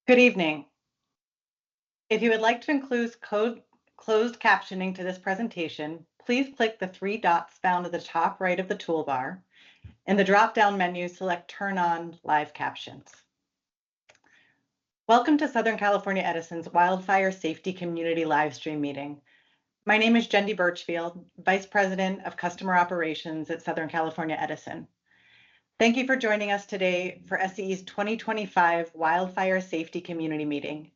Good evening. If you would like to include closed captioning to this presentation, please click the three dots found at the top right of the toolbar. In the drop-down menu, select Turn on Live Captions. Welcome to Southern California Edison's Wildfire Safety Community Livestream Meeting. My name is Jendi Birchfield, Vice President of Customer Operations at Southern California Edison. Thank you for joining us today for SCE's 2025 Wildfire Safety Community Meeting.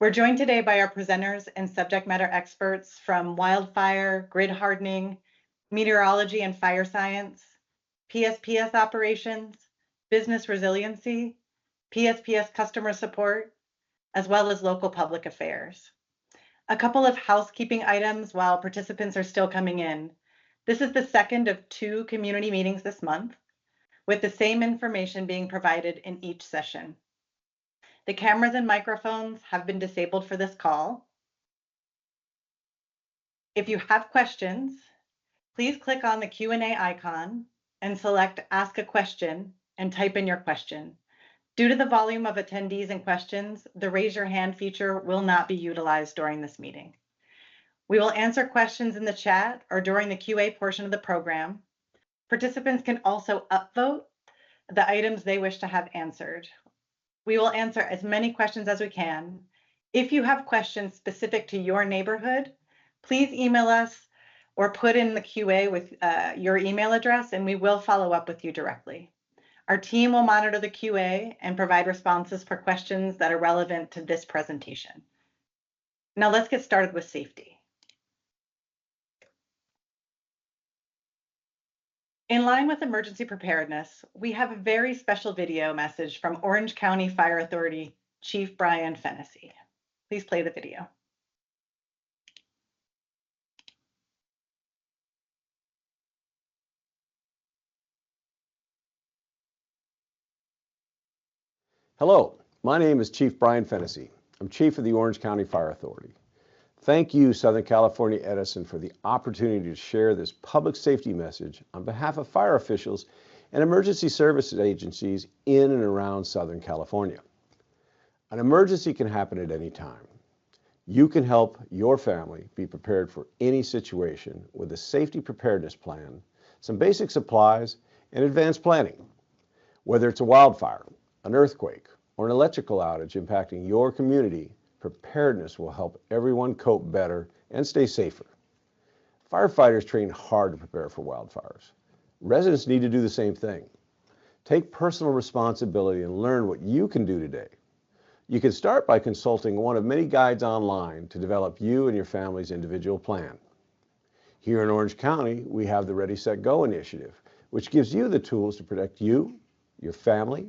We're joined today by our presenters and subject matter experts from wildfire, grid hardening, meteorology and fire science, PSPS operations, business resiliency, PSPS customer support, as well as local public affairs. A couple of housekeeping items while participants are still coming in. This is the second of 2 community meetings this month, with the same information being provided in each session. The cameras and microphones have been disabled for this call. If you have questions, please click on the Q&A icon and select Ask a Question and type in your question. Due to the volume of attendees and questions, the raise your hand feature will not be utilized during this meeting. We will answer questions in the chat or during the QA portion of the program. Participants can also upvote the items they wish to have answered. We will answer as many questions as we can. If you have questions specific to your neighborhood, please email us or put in the QA with your email address, and we will follow up with you directly. Our team will monitor the QA and provide responses for questions that are relevant to this presentation. Now let's get started with safety. In line with emergency preparedness, we have a very special video message from Orange County Fire Authority Chief Brian Fennessy. Please play the video. Hello, my name is Chief Brian Fennessy. I'm Chief of the Orange County Fire Authority. Thank you, Southern California Edison, for the opportunity to share this public safety message on behalf of fire officials and emergency services agencies in and around Southern California. An emergency can happen at any time. You can help your family be prepared for any situation with a safety preparedness plan, some basic supplies, and advanced planning. Whether it's a wildfire, an earthquake, or an electrical outage impacting your community, preparedness will help everyone cope better and stay safer. Firefighters train hard to prepare for wildfires. Residents need to do the same thing. Take personal responsibility and learn what you can do today. You can start by consulting one of many guides online to develop you and your family's individual plan. Here in Orange County, we have the Ready, Set, Go initiative, which gives you the tools to protect you, your family,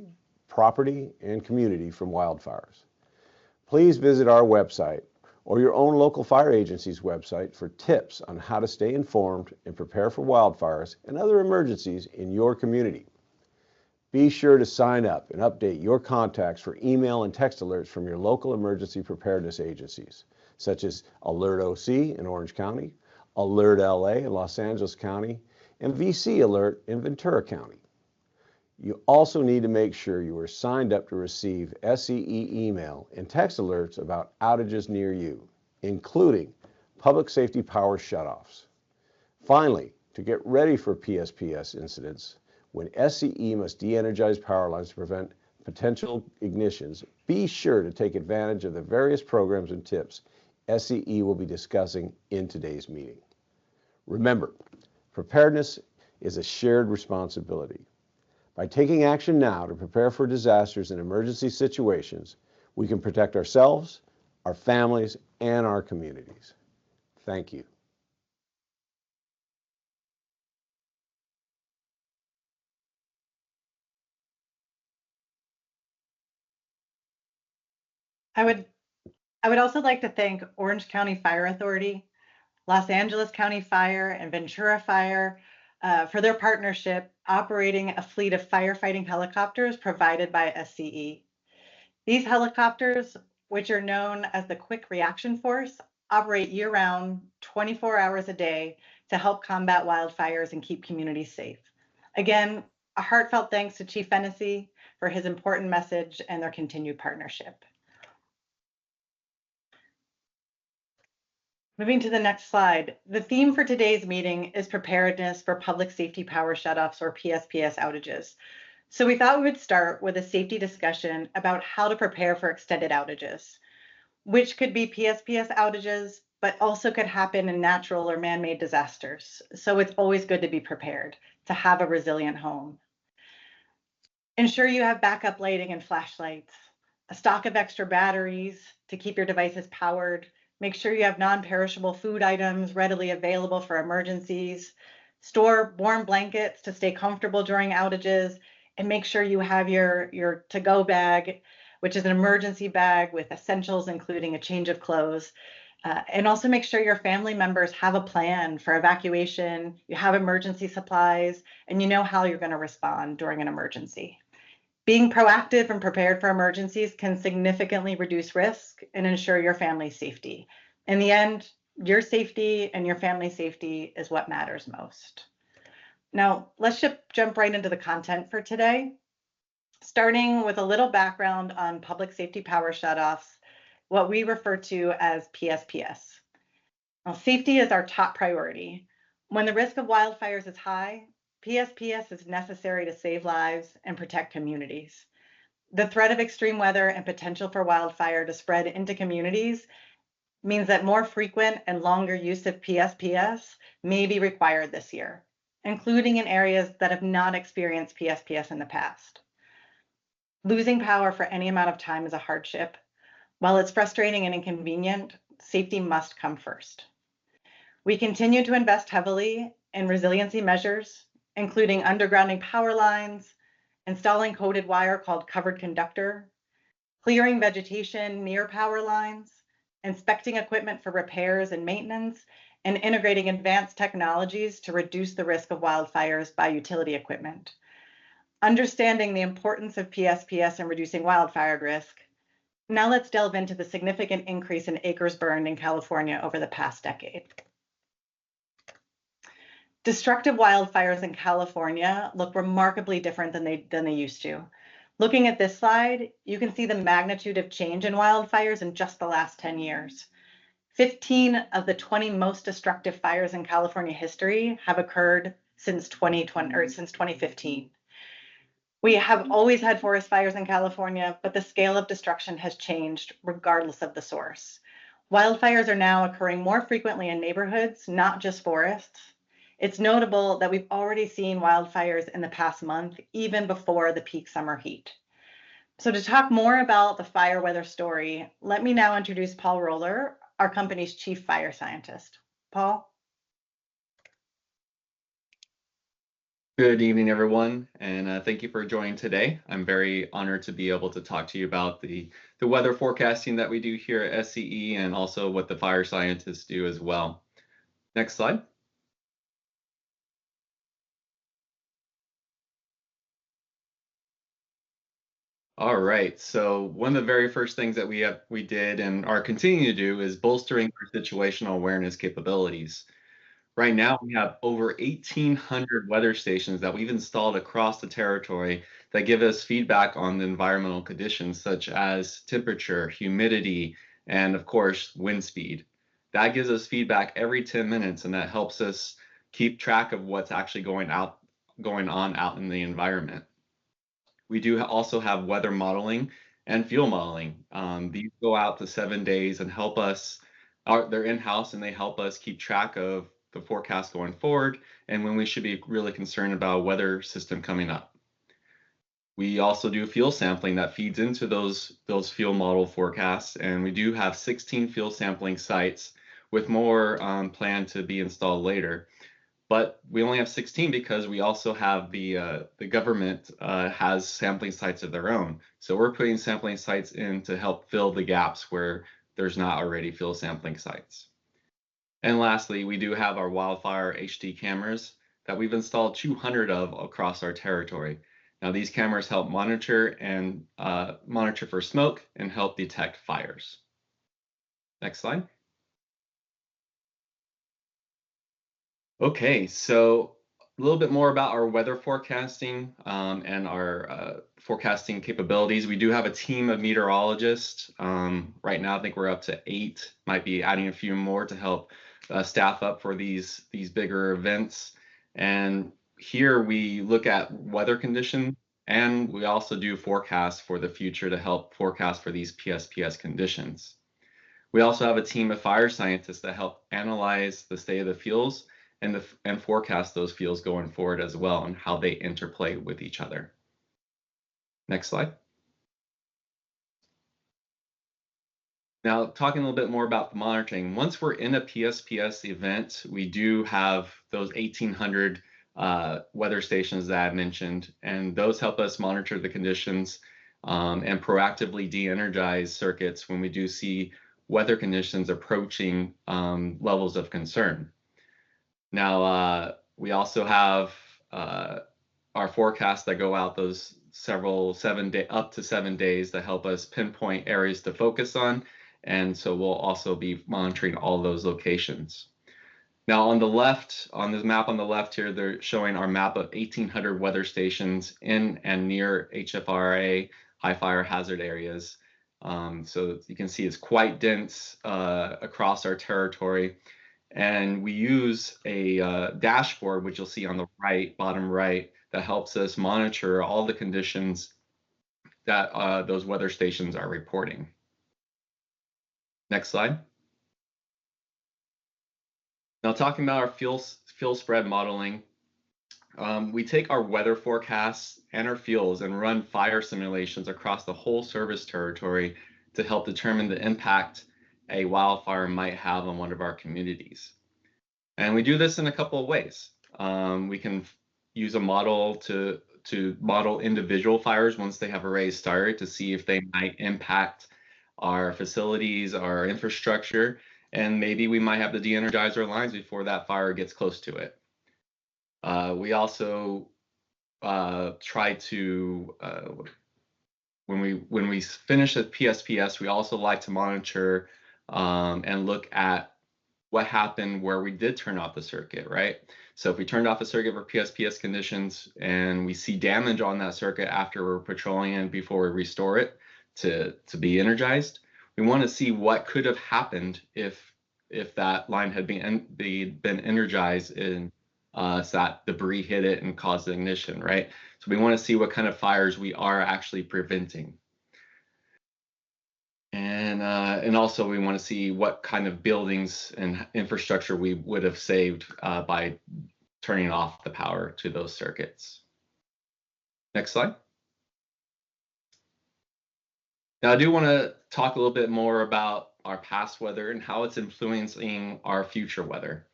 property, and community from wildfires. Please visit our website or your own local fire agency's website for tips on how to stay informed and prepare for wildfires and other emergencies in your community. Be sure to sign up and update your contacts for email and text alerts from your local emergency preparedness agencies, such as Alert OC in Orange County, Alert LA in Los Angeles County, and VC Alert in Ventura County. You also need to make sure you are signed up to receive SCE email and text alerts about outages near you, including Public Safety Power Shutoffs. Finally, to get ready for PSPS incidents, when SCE must de-energize power lines to prevent potential ignitions, be sure to take advantage of the various programs and tips SCE will be discussing in today's meeting. Remember, preparedness is a shared responsibility. By taking action now to prepare for disasters and emergency situations, we can protect ourselves, our families, and our communities. Thank you. I would also like to thank Orange County Fire Authority, Los Angeles County Fire, and Ventura Fire for their partnership operating a fleet of firefighting helicopters provided by SCE. These helicopters, which are known as the Quick Reaction Force, operate year-round, 24 hours a day to help combat wildfires and keep communities safe. Again, A heartfelt thanks to Chief Fennessy for his important message and their continued partnership. Moving to the next slide, the theme for today's meeting is preparedness for public safety power shutoffs or PSPS outages. So we thought we would start with a safety discussion about how to prepare for extended outages, which could be PSPS outages, but also could happen in natural or man-made disasters. So it's always good to be prepared, to have a resilient home. Ensure you have backup lighting and flashlights, a stock of extra batteries to keep your devices powered. Make sure you have non-perishable food items readily available for emergencies. Store warm blankets to stay comfortable during outages, and make sure you have your to-go bag, which is an emergency bag with essentials, including a change of clothes. And also make sure your family members have a plan for evacuation, you have emergency supplies, and you know how you're going to respond during an emergency. Being proactive and prepared for emergencies can significantly reduce risk and ensure your family's safety. In the end, your safety and your family's safety is what matters most. Now, let's jump right into the content for today, starting with a little background on public safety power shutoffs, what we refer to as PSPS. Now, safety is our top priority. When the risk of wildfires is high, PSPS is necessary to save lives and protect communities. The threat of extreme weather and potential for wildfire to spread into communities means that more frequent and longer use of PSPS may be required this year, including in areas that have not experienced PSPS in the past. Losing power for any amount of time is a hardship. While it's frustrating and inconvenient, safety must come first. We continue to invest heavily in resiliency measures, including undergrounding power lines, installing coated wire called covered conductor, clearing vegetation near power lines, inspecting equipment for repairs and maintenance, and integrating advanced technologies to reduce the risk of wildfires by utility equipment. Understanding the importance of PSPS in reducing wildfire risk, now let's delve into the significant increase in acres burned in California over the past decade. Destructive wildfires in California look remarkably different than they used to. Looking at this slide, you can see the magnitude of change in wildfires in just the last 10 years. 15 of the 20 most destructive fires in California history have occurred since 2020 or since 2015. We have always had forest fires in California, but the scale of destruction has changed regardless of the source. Wildfires are now occurring more frequently in neighborhoods, not just forests. It's notable that we've already seen wildfires in the past month, even before the peak summer heat. So to talk more about the fire weather story, let me now introduce Paul Roller, our company's chief fire scientist. Paul? Good evening, everyone, and thank you for joining today. I'm very honored to be able to talk to you about the weather forecasting that we do here at SCE and also what the fire scientists do as well. Next slide. All right, so one of the very first things that we did and are continuing to do is bolstering our situational awareness capabilities. Right now, we have over 1,800 weather stations that we've installed across the territory that give us feedback on the environmental conditions such as temperature, humidity, and of course, wind speed. That gives us feedback every 10 minutes, and that helps us keep track of what's actually going on out in the environment. We do also have weather modeling and fuel modeling. These go out to 7 days and help us, they're in-house and they help us keep track of the forecast going forward and when we should be really concerned about a weather system coming up. We also do fuel sampling that feeds into those fuel model forecasts, and we do have 16 fuel sampling sites with more planned to be installed later. But we only have 16 because we also have the government has sampling sites of their own. So we're putting sampling sites in to help fill the gaps where there's not already fuel sampling sites. And lastly, we do have our Wildfire HD cameras that we've installed 200 of across our territory. Now these cameras help monitor for smoke and help detect fires. Next slide. Okay, so little bit more about our weather forecasting and our forecasting capabilities. We do have a team of meteorologists. Right now, I think we're up to 8. Might be adding a few more to help staff up for these bigger events. And here we look at weather conditions, and we also do forecasts for the future to help forecast for these PSPS conditions. We also have a team of fire scientists that help analyze the state of the fuels and forecast those fuels going forward as well and how they interplay with each other. Next slide. Now, talking a little bit more about the monitoring. Once we're in a PSPS event, we do have those 1,800 weather stations that I mentioned, and those help us monitor the conditions and proactively de-energize circuits when we do see weather conditions approaching levels of concern. Now, we also have our forecasts that go out those up to 7 days that help us pinpoint areas to focus on. And so we'll also be monitoring all those locations. Now on the left, on this map on the left here, they're showing our map of 1,800 weather stations in and near HFRA, high fire hazard areas. So you can see it's quite dense across our territory. And we use a dashboard, which you'll see on the right, bottom right, that helps us monitor all the conditions that those weather stations are reporting. Next slide. Now talking about our fuel spread modeling, we take our weather forecasts and our fuels and run fire simulations across the whole service territory to help determine the impact a wildfire might have on one of our communities. And we do this in a couple of ways. We can use a model to model individual fires once they have already started to see if they might impact our facilities, our infrastructure, and maybe we might have to de-energize our lines before that fire gets close to it. We also try to, when we finish a PSPS, we also like to monitor and look at what happened where we did turn off the circuit, right? So if we turned off a circuit for PSPS conditions and we see damage on that circuit after we're patrolling it before we restore it to be energized, we want to see what could have happened if that line had been energized and so that debris hit it and caused the ignition, right? So we want to see what kind of fires we are actually preventing. And also we want to see what kind of buildings and infrastructure we would have saved by turning off the power to those circuits. Next slide. Now I do want to talk a little bit more about our past weather and how it's influencing our future weather.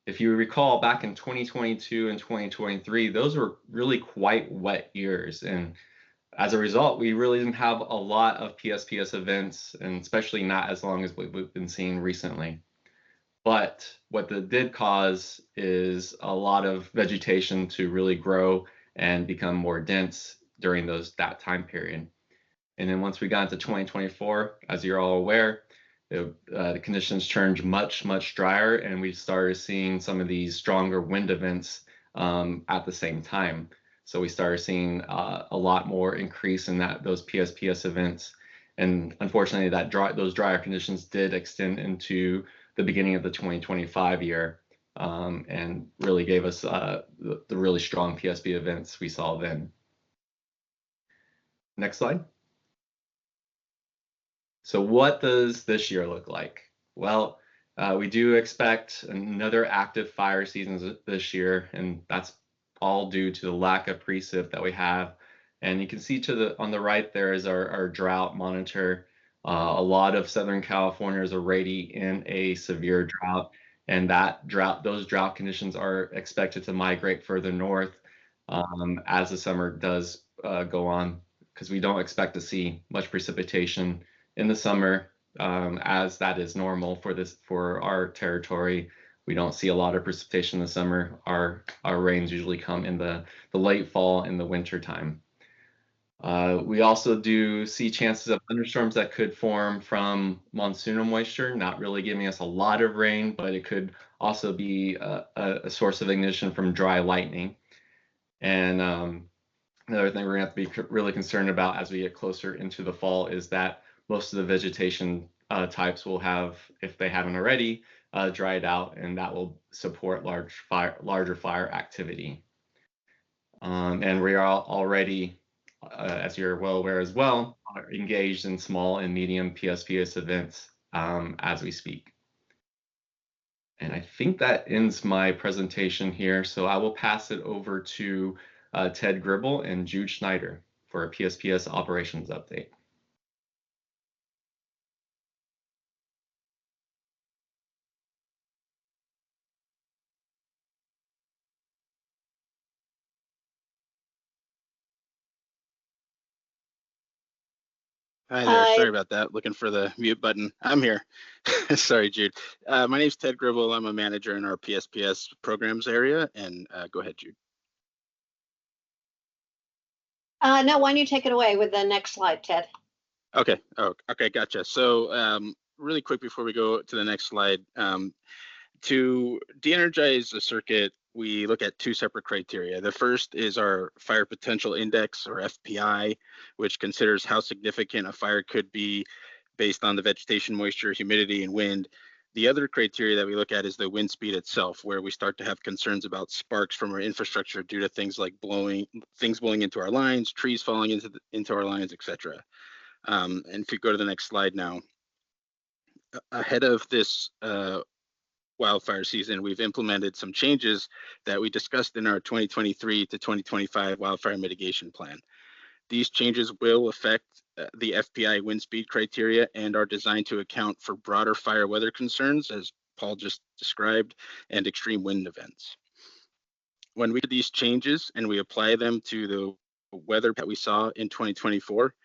If you recall, back in 2022 and 2023, those were really quite wet years. And as a result, we really didn't have a lot of PSPS events, and especially not as long as we've been seeing recently. But what that did cause is a lot of vegetation to really grow and become more dense during that time period. And then once we got into 2024, as you're all aware, the conditions turned much drier, and we started seeing some of these stronger wind events at the same time. So we started seeing a lot more increase in those PSPS events. And unfortunately, those drier conditions did extend into the beginning of the 2025 year and really gave us the really strong PSP events we saw then. Next slide. So what does this year look like? Well, we do expect another active fire season this year, and that's all due to the lack of precip that we have. And you can see on the right there is our drought monitor. A lot of Southern California is already in a severe drought, and those drought conditions are expected to migrate further north as the summer does go on, because we don't expect to see much precipitation in the summer, as that is normal for our territory. We don't see a lot of precipitation in the summer. Our rains usually come in the late fall and the winter time. We also do see chances of thunderstorms that could form from monsoonal moisture, not really giving us a lot of rain, but it could also be a source of ignition from dry lightning. And another thing we're going to have to be really concerned about as we get closer into the fall is that most of the vegetation types will have, if they haven't already, dried out, and that will support larger fire activity. And we are already, as you're well aware as well, are engaged in small and medium PSPS events as we speak. And I think that ends my presentation here. So I will pass it over to Ted Gribble and Jude Schneider for a PSPS operations update. Hi there. Sorry about that. Looking for the mute button. I'm here. Sorry, Jude. My name's Ted Gribble. I'm a manager in our PSPS programs area. And go ahead, Jude. No, why don't you take it away with the next slide, Ted? Okay. Oh, okay. Gotcha. So really quick before we go to the next slide, to de-energize a circuit, we look at two separate criteria. The first is our fire potential index, or FPI, which considers how significant a fire could be based on the vegetation, moisture, humidity, and wind. The other criteria that we look at is the wind speed itself, where we start to have concerns about sparks from our infrastructure due to things like blowing into our lines, trees falling into our lines, etc. And if you go to the next slide now, ahead of this wildfire season, we've implemented some changes that we discussed in our 2023 to 2025 wildfire mitigation plan. These changes will affect the FPI wind speed criteria and are designed to account for broader fire weather concerns, as Paul just described, and extreme wind events. When we do these changes and we apply them to the weather that we saw in 2024,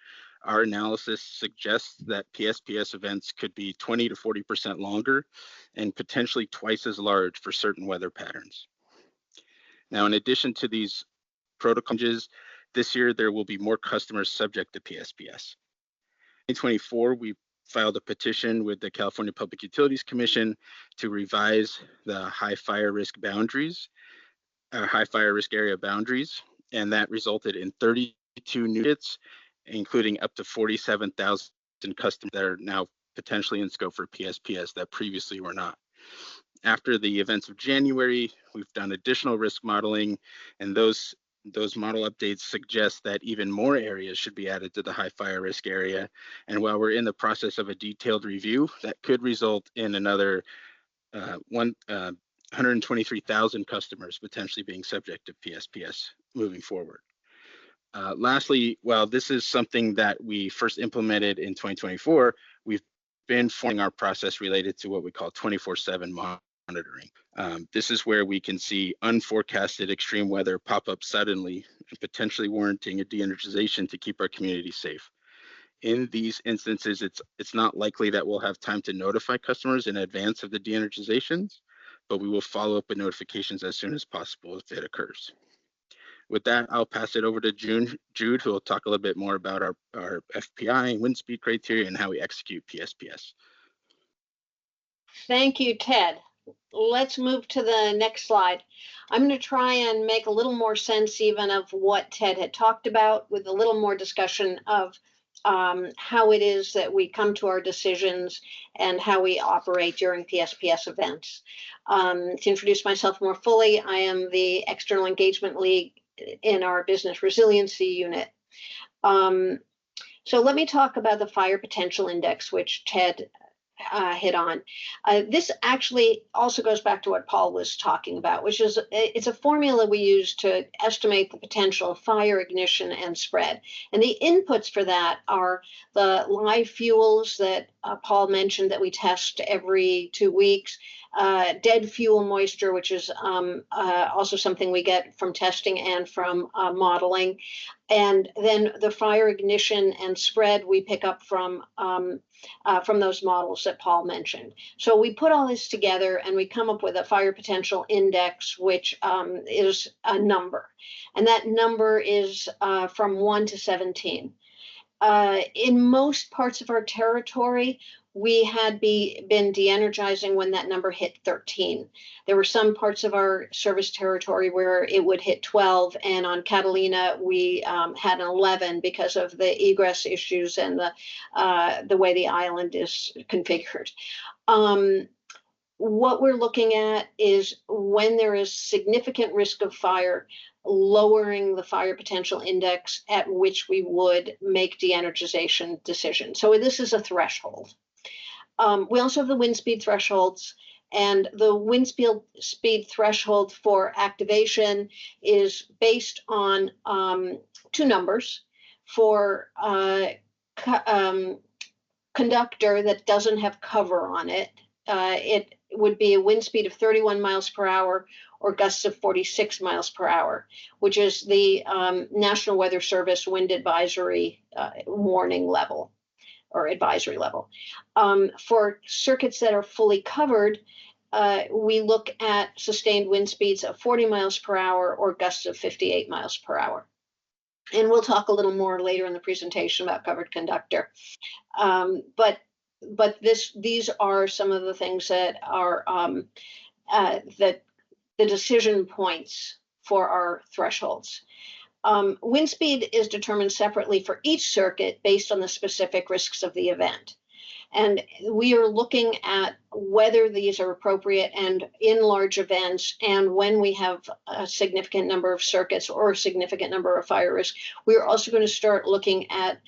our analysis suggests that PSPS events could be 20 to 40% longer and potentially twice as large for certain weather patterns. Now, in addition to these protocol changes, this year there will be more customers subject to PSPS. In 2024, we filed a petition with the California Public Utilities Commission to revise the high fire risk area boundaries, and that resulted in 32 new hits, including up to 47,000 customers that are now potentially in scope for PSPS that previously were not. After the events of January, we've done additional risk modeling, and those model updates suggest that even more areas should be added to the high fire risk area. And while we're in the process of a detailed review, that could result in another 123,000 customers potentially being subject to PSPS moving forward. Lastly, while this is something that we first implemented in 2024, we've been forming our process related to what we call 24/7 monitoring. This is where we can see unforecasted extreme weather pop up suddenly and potentially warranting a de-energization to keep our community safe. In these instances, it's not likely that we'll have time to notify customers in advance of the de-energizations, but we will follow up with notifications as soon as possible if it occurs. With that, I'll pass it over to Jude, who will talk a little bit more about our FPI and wind speed criteria and how we execute PSPS. Thank you, Ted. Let's move to the next slide. I'm going to try and make a little more sense even of what Ted had talked about, with a little more discussion of how it is that we come to our decisions and how we operate during PSPS events. To introduce myself more fully, I am the External Engagement Lead in our Business Resiliency Unit. So let me talk about the Fire Potential Index, which Ted hit on. This actually also goes back to what Paul was talking about, which is it's a formula we use to estimate the potential of fire ignition and spread. And the inputs for that are the live fuels that Paul mentioned that we test every 2 weeks. Dead fuel moisture, which is also something we get from testing and from modeling. And then the fire ignition and spread we pick up from those models that Paul mentioned. So we put all this together and we come up with a fire potential index, which is a number. And that number is from 1 to 17. In most parts of our territory, we had been de-energizing when that number hit 13. There were some parts of our service territory where it would hit 12, and on Catalina we had an 11 because of the egress issues and the way the island is configured. What we're looking at is when there is significant risk of fire, lowering the fire potential index at which we would make de-energization decisions. So this is a threshold. We also have the wind speed thresholds, and the wind speed threshold for activation is based on 2 numbers. For conductor that doesn't have cover on it, it would be a wind speed of 31 miles per hour or gusts of 46 miles per hour, which is the National Weather Service wind advisory warning level or advisory level. For circuits that are fully covered, we look at sustained wind speeds of 40 miles per hour or gusts of 58 miles per hour. And we'll talk a little more later in the presentation about covered conductor. But these are some of the things that are that the decision points for our thresholds. Wind speed is determined separately for each circuit based on the specific risks of the event. And we are looking at whether these are appropriate and in large events, and when we have a significant number of circuits or a significant number of fire risks. We're also going to start looking at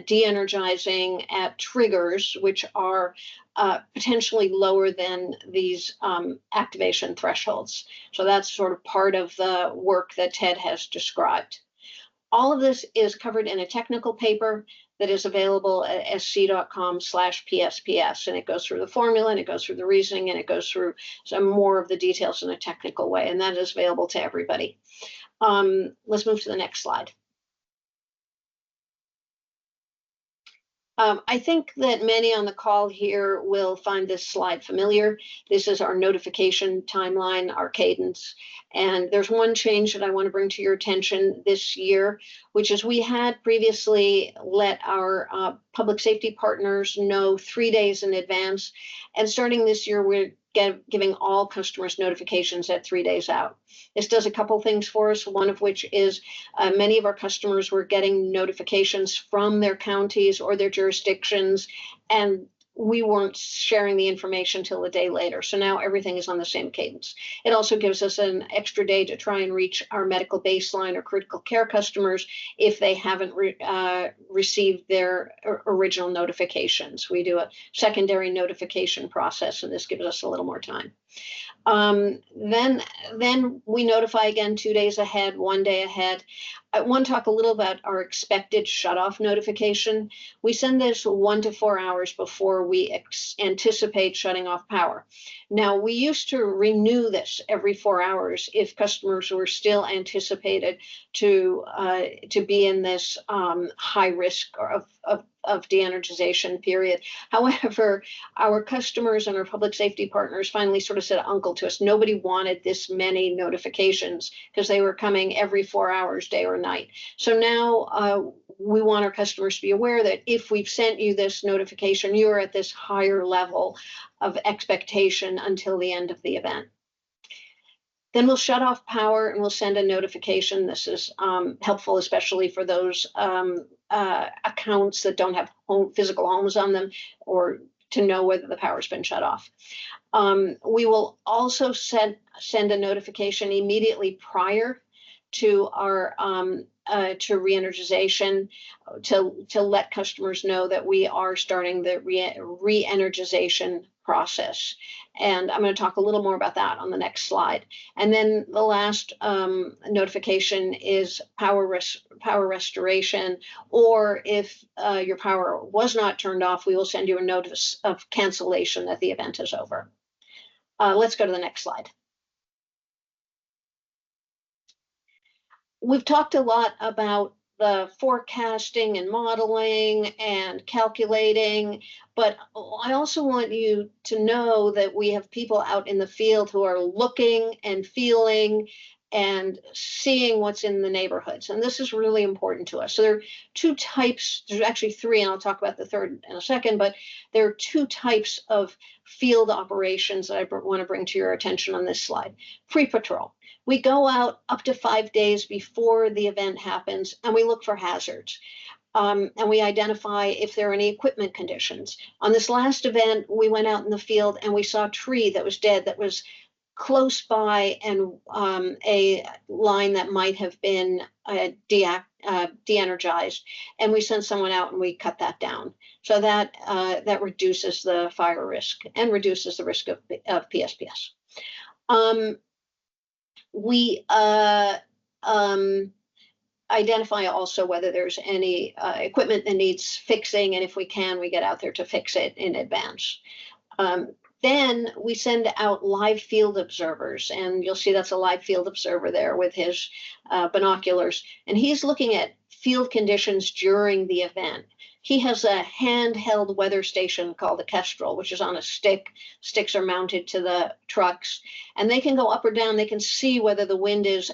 de-energizing at triggers, which are potentially lower than these activation thresholds. So that's sort of part of the work that Ted has described. All of this is covered in a technical paper that is available at sc.com/PSPS, and it goes through the formula, and it goes through the reasoning, and it goes through some more of the details in a technical way, and that is available to everybody. Let's move to the next slide. I think that many on the call here will find this slide familiar. This is our notification timeline, our cadence. And there's one change that I want to bring to your attention this year, which is we had previously let our public safety partners know 3 days in advance. And starting this year, we're giving all customers notifications at 3 days out. This does a couple things for us, one of which is many of our customers were getting notifications from their counties or their jurisdictions, and we weren't sharing the information till a day later. So now everything is on the same cadence. It also gives us an extra day to try and reach our medical baseline or critical care customers if they haven't received their original notifications. We do a secondary notification process, and this gives us a little more time. Then we notify again 2 days ahead, 1 day ahead. I want to talk a little about our expected shutoff notification. We send this 1 to 4 hours before we anticipate shutting off power. Now, we used to renew this every 4 hours if customers were still anticipated to be in this high risk of de-energization period. However, our customers and our public safety partners finally sort of said uncle to us. Nobody wanted this many notifications because they were coming every 4 hours, day or night. So now we want our customers to be aware that if we've sent you this notification, you're at this higher level of expectation until the end of the event. Then we'll shut off power and we'll send a notification. This is helpful, especially for those accounts that don't have physical homes on them, or to know whether the power's been shut off. We will also send a notification immediately prior to our to re-energization to let customers know that we are starting the re-energization process. And I'm going to talk a little more about that on the next slide. And then the last notification is power restoration, or if your power was not turned off, we will send you a notice of cancellation that the event is over. Let's go to the next slide. We've talked a lot about the forecasting and modeling and calculating, but I also want you to know that we have people out in the field who are looking and feeling and seeing what's in the neighborhoods. And this is really important to us. So there are two types, there's actually three, and I'll talk about the third in a second, but there are two types of field operations that I want to bring to your attention on this slide. Pre-patrol. We go out up to 5 days before the event happens and we look for hazards. And we identify if there are any equipment conditions. On this last event, we went out in the field and we saw a tree that was dead that was close by and a line that might have been de-energized. And we sent someone out and we cut that down. So that reduces the fire risk and reduces the risk of PSPS. We identify also whether there's any equipment that needs fixing, and if we can, we get out there to fix it in advance. Then we send out live field observers, and you'll see that's a live field observer there with his binoculars, and he's looking at field conditions during the event. He has a handheld weather station called a Kestrel, which is on a stick. Sticks are mounted to the trucks, and they can go up or down. They can see whether the wind is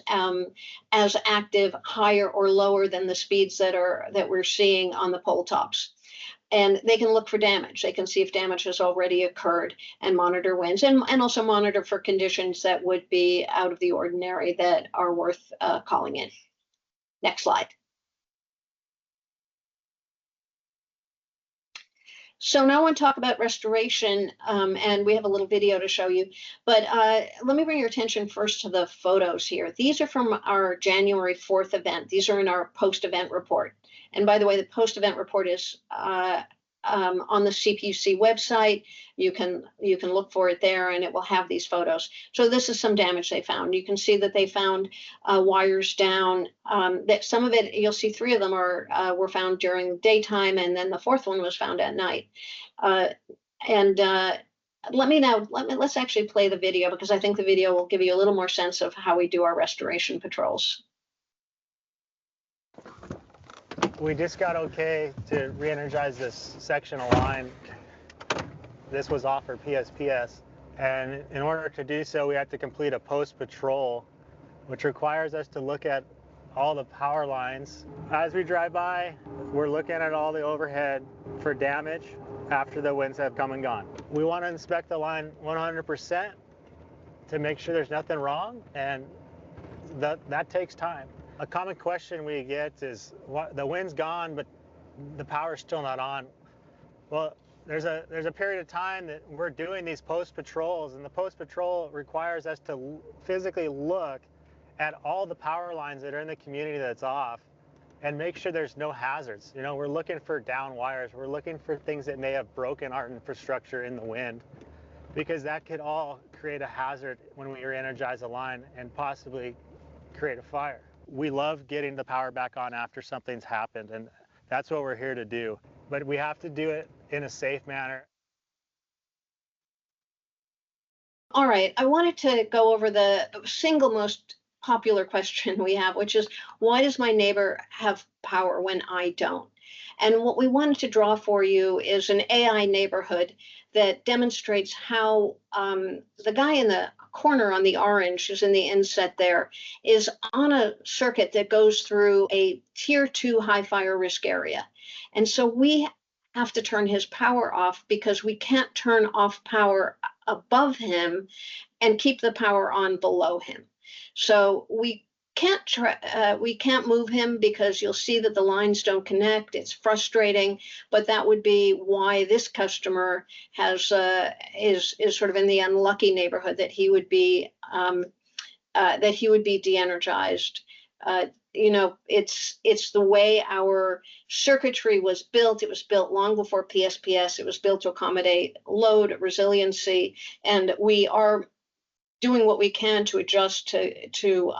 as active, higher or lower than the speeds that we're seeing on the pole tops. And they can look for damage. They can see if damage has already occurred and monitor winds, and also monitor for conditions that would be out of the ordinary that are worth calling in. Next slide. So now I want to talk about restoration, and we have a little video to show you. But let me bring your attention first to the photos here. These are from our January 4th event. These are in our post-event report. And by the way, the post-event report is on the CPUC website. You can look for it there, and it will have these photos. So this is some damage they found. You can see that they found wires down. That some of it, you'll see 3 of them were found during daytime, and then the 4th one was found at night. Let's actually play the video, because I think the video will give you a little more sense of how we do our restoration patrols. We just got okay to re-energize this section of line. This was off for PSPS, and in order to do so, we had to complete a post-patrol, which requires us to look at all the power lines. As we drive by, we're looking at all the overhead for damage after the winds have come and gone. We want to inspect the line 100% to make sure there's nothing wrong, and that takes time. A common question we get is, the wind's gone, but the power's still not on. Well, there's a period of time that we're doing these post patrols, and the post patrol requires us to physically look at all the power lines that are in the community that's off and make sure there's no hazards. You know, we're looking for down wires. We're looking for things that may have broken our infrastructure in the wind, because that could all create a hazard when we re-energize a line and possibly create a fire. We love getting the power back on after something's happened, and that's what we're here to do. But we have to do it in a safe manner. All right, I wanted to go over the single most popular question we have, which is, why does my neighbor have power when I don't? And what we wanted to draw for you is an AI neighborhood that demonstrates how the guy in the corner on the orange, who's in the inset there, is on a circuit that goes through a tier 2 high fire risk area. And so we have to turn his power off, because we can't turn off power above him and keep the power on below him. So we can't move him, because you'll see that the lines don't connect. It's frustrating, but that would be why this customer has is sort of in the unlucky neighborhood that he would be de-energized. you know, it's the way our circuitry was built. It was built long before PSPS. It was built to accommodate load resiliency, and we are doing what we can to adjust to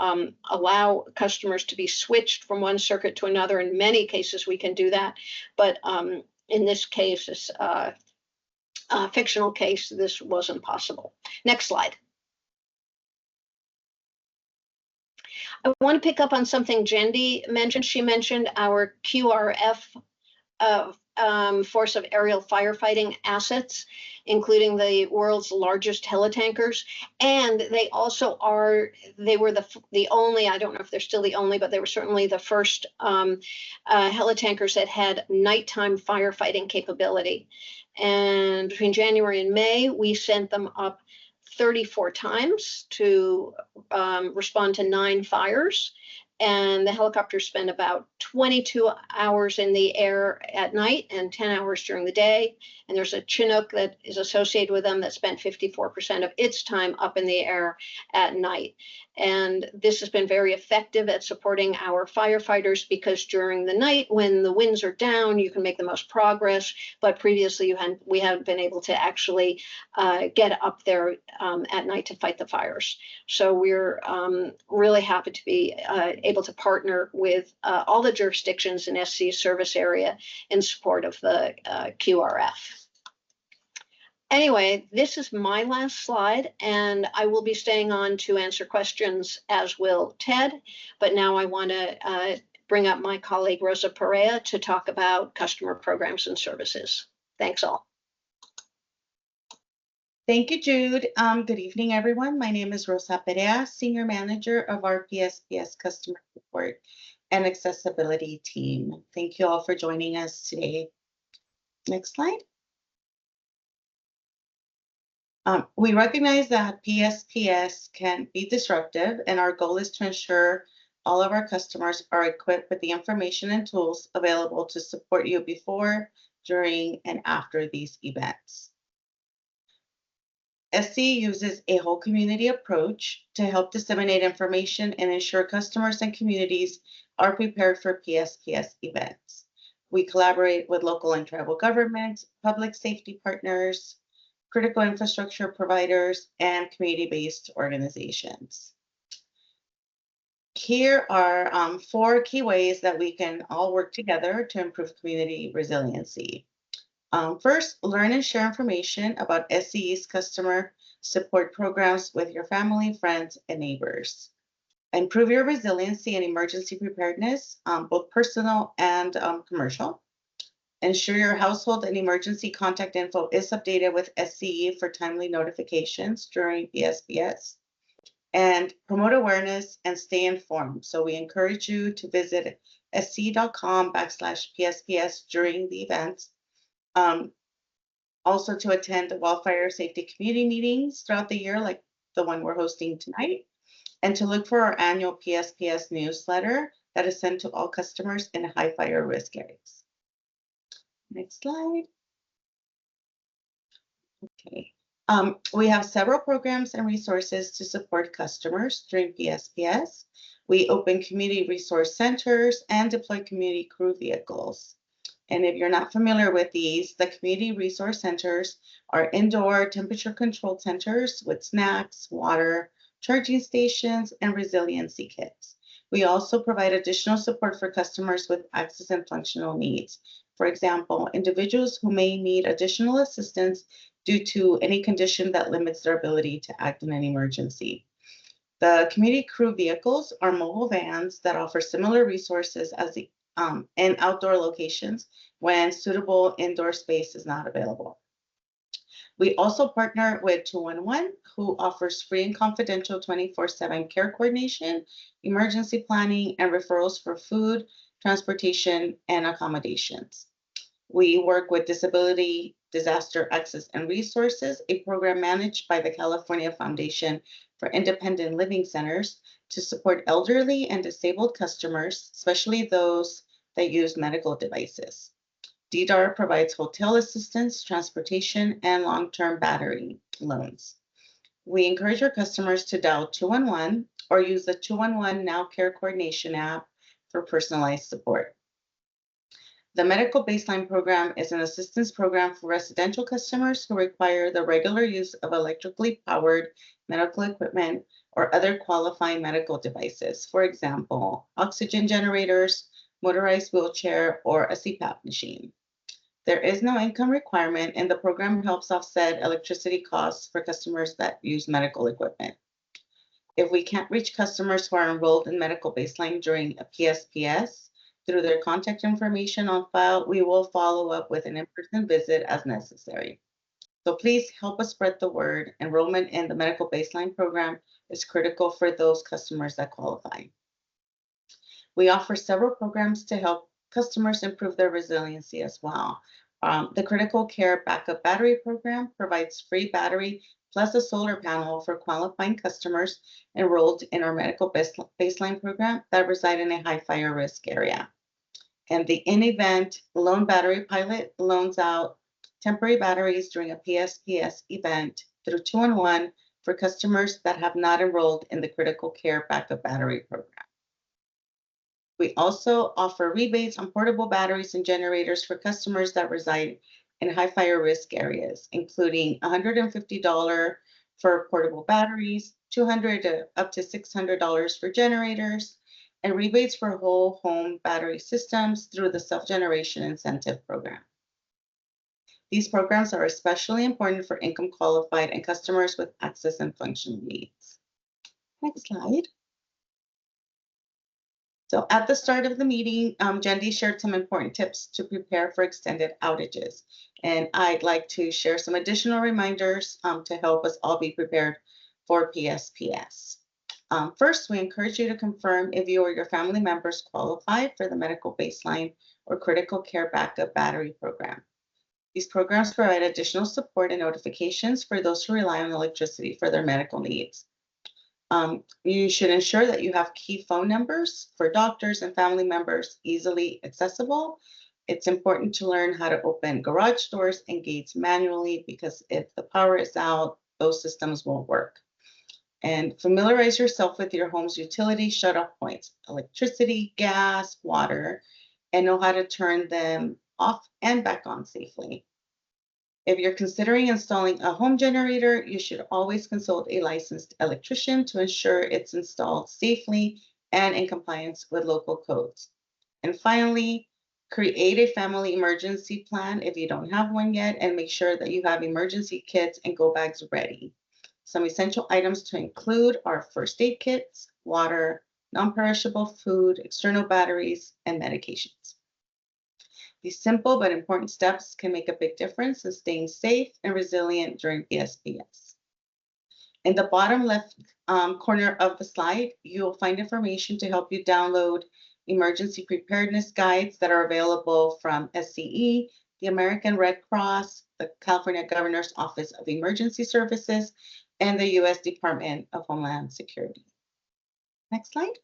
allow customers to be switched from one circuit to another. In many cases, we can do that, but in this case, this fictional case, this wasn't possible. Next slide. I want to pick up on something Jendi mentioned. She mentioned our QRF force of aerial firefighting assets, including the world's largest helitankers. And they also they were the only, I don't know if they're still the only, but they were certainly the first helitankers that had nighttime firefighting capability. And between January and May, we sent them up 34 times to respond to 9 fires. And the helicopters spend about 22 hours in the air at night and 10 hours during the day. And there's a Chinook that is associated with them that spent 54% of its time up in the air at night. And this has been very effective at supporting our firefighters, because during the night when the winds are down, you can make the most progress. But previously we haven't been able to actually get up there at night to fight the fires. So we're really happy to be able to partner with all the jurisdictions in SCE service area in support of the QRF. Anyway, this is my last slide, and I will be staying on to answer questions, as will Ted. But now I want to bring up my colleague Rosa Perea to talk about customer programs and services. Thanks all. Thank you, Jude. Good evening, everyone. My name is Rosa Perea, Senior Manager of our PSPS Customer Support and Accessibility Team. Thank you all for joining us today. Next slide. We recognize that PSPS can be disruptive, and our goal is to ensure all of our customers are equipped with the information and tools available to support you before, during, and after these events. SCE uses a whole community approach to help disseminate information and ensure customers and communities are prepared for PSPS events. We collaborate with local and tribal governments, public safety partners, critical infrastructure providers, and community-based organizations. Here are 4 key ways that we can all work together to improve community resiliency. First, learn and share information about SCE's customer support programs with your family, friends, and neighbors. Improve your resiliency and emergency preparedness, both personal and commercial. Ensure your household and emergency contact info is updated with SCE for timely notifications during PSPS. And promote awareness and stay informed. So we encourage you to visit sce.com/PSPS during the events. Also to attend Wildfire Safety Community Meetings throughout the year, like the one we're hosting tonight. And to look for our annual PSPS newsletter that is sent to all customers in high fire risk areas. Next slide. Okay. We have several programs and resources to support customers during PSPS. We open community resource centers and deploy community crew vehicles. And if you're not familiar with these, the community resource centers are indoor temperature controlled centers with snacks, water, charging stations, and resiliency kits. We also provide additional support for customers with access and functional needs. For example, individuals who may need additional assistance due to any condition that limits their ability to act in an emergency. The community crew vehicles are mobile vans that offer similar resources as the in outdoor locations when suitable indoor space is not available. We also partner with 211, who offers free and confidential 24/7 care coordination, emergency planning, and referrals for food, transportation, and accommodations. We work with Disability Disaster Access and Resources, a program managed by the California Foundation for Independent Living Centers, to support elderly and disabled customers, especially those that use medical devices. DDAR provides hotel assistance, transportation, and long-term battery loans. We encourage our customers to dial 211 or use the 211 Now Care Coordination app for personalized support. The Medical Baseline Program is an assistance program for residential customers who require the regular use of electrically powered medical equipment or other qualifying medical devices, for example, oxygen generators, motorized wheelchair, or a CPAP machine. There is no income requirement, and the program helps offset electricity costs for customers that use medical equipment. If we can't reach customers who are enrolled in Medical Baseline during a PSPS, through their contact information on file, we will follow up with an in-person visit as necessary. So please help us spread the word. Enrollment in the Medical Baseline Program is critical for those customers that qualify. We offer several programs to help customers improve their resiliency as well. The Critical Care Backup Battery Program provides free battery plus a solar panel for qualifying customers enrolled in our Medical Baseline Program that reside in a high fire risk area. And the in-event loan battery pilot loans out temporary batteries during a PSPS event through 2-in-1 for customers that have not enrolled in the Critical Care Backup Battery Program. We also offer rebates on portable batteries and generators for customers that reside in high fire risk areas, including $150 for portable batteries, $200 to up to $600 for generators, and rebates for whole home battery systems through the Self-Generation Incentive Program. These programs are especially important for income qualified and customers with access and functional needs. Next slide. So at the start of the meeting, Jendi shared some important tips to prepare for extended outages. And I'd like to share some additional reminders to help us all be prepared for PSPS. First, we encourage you to confirm if you or your family members qualify for the Medical Baseline or Critical Care Backup Battery Program. These programs provide additional support and notifications for those who rely on electricity for their medical needs. You should ensure that you have key phone numbers for doctors and family members easily accessible. It's important to learn how to open garage doors and gates manually, because if the power is out, those systems won't work. And familiarize yourself with your home's utility shutoff points, electricity, gas, water, and know how to turn them off and back on safely. If you're considering installing a home generator, you should always consult a licensed electrician to ensure it's installed safely and in compliance with local codes. And finally, create a family emergency plan if you don't have one yet, and make sure that you have emergency kits and go bags ready. Some essential items to include are first aid kits, water, non-perishable food, external batteries, and medications. These simple but important steps can make a big difference in staying safe and resilient during PSPS. In the bottom left corner of the slide, you'll find information to help you download emergency preparedness guides that are available from SCE, the American Red Cross, the California Governor's Office of Emergency Services, and the U.S. Department of Homeland Security. Next slide.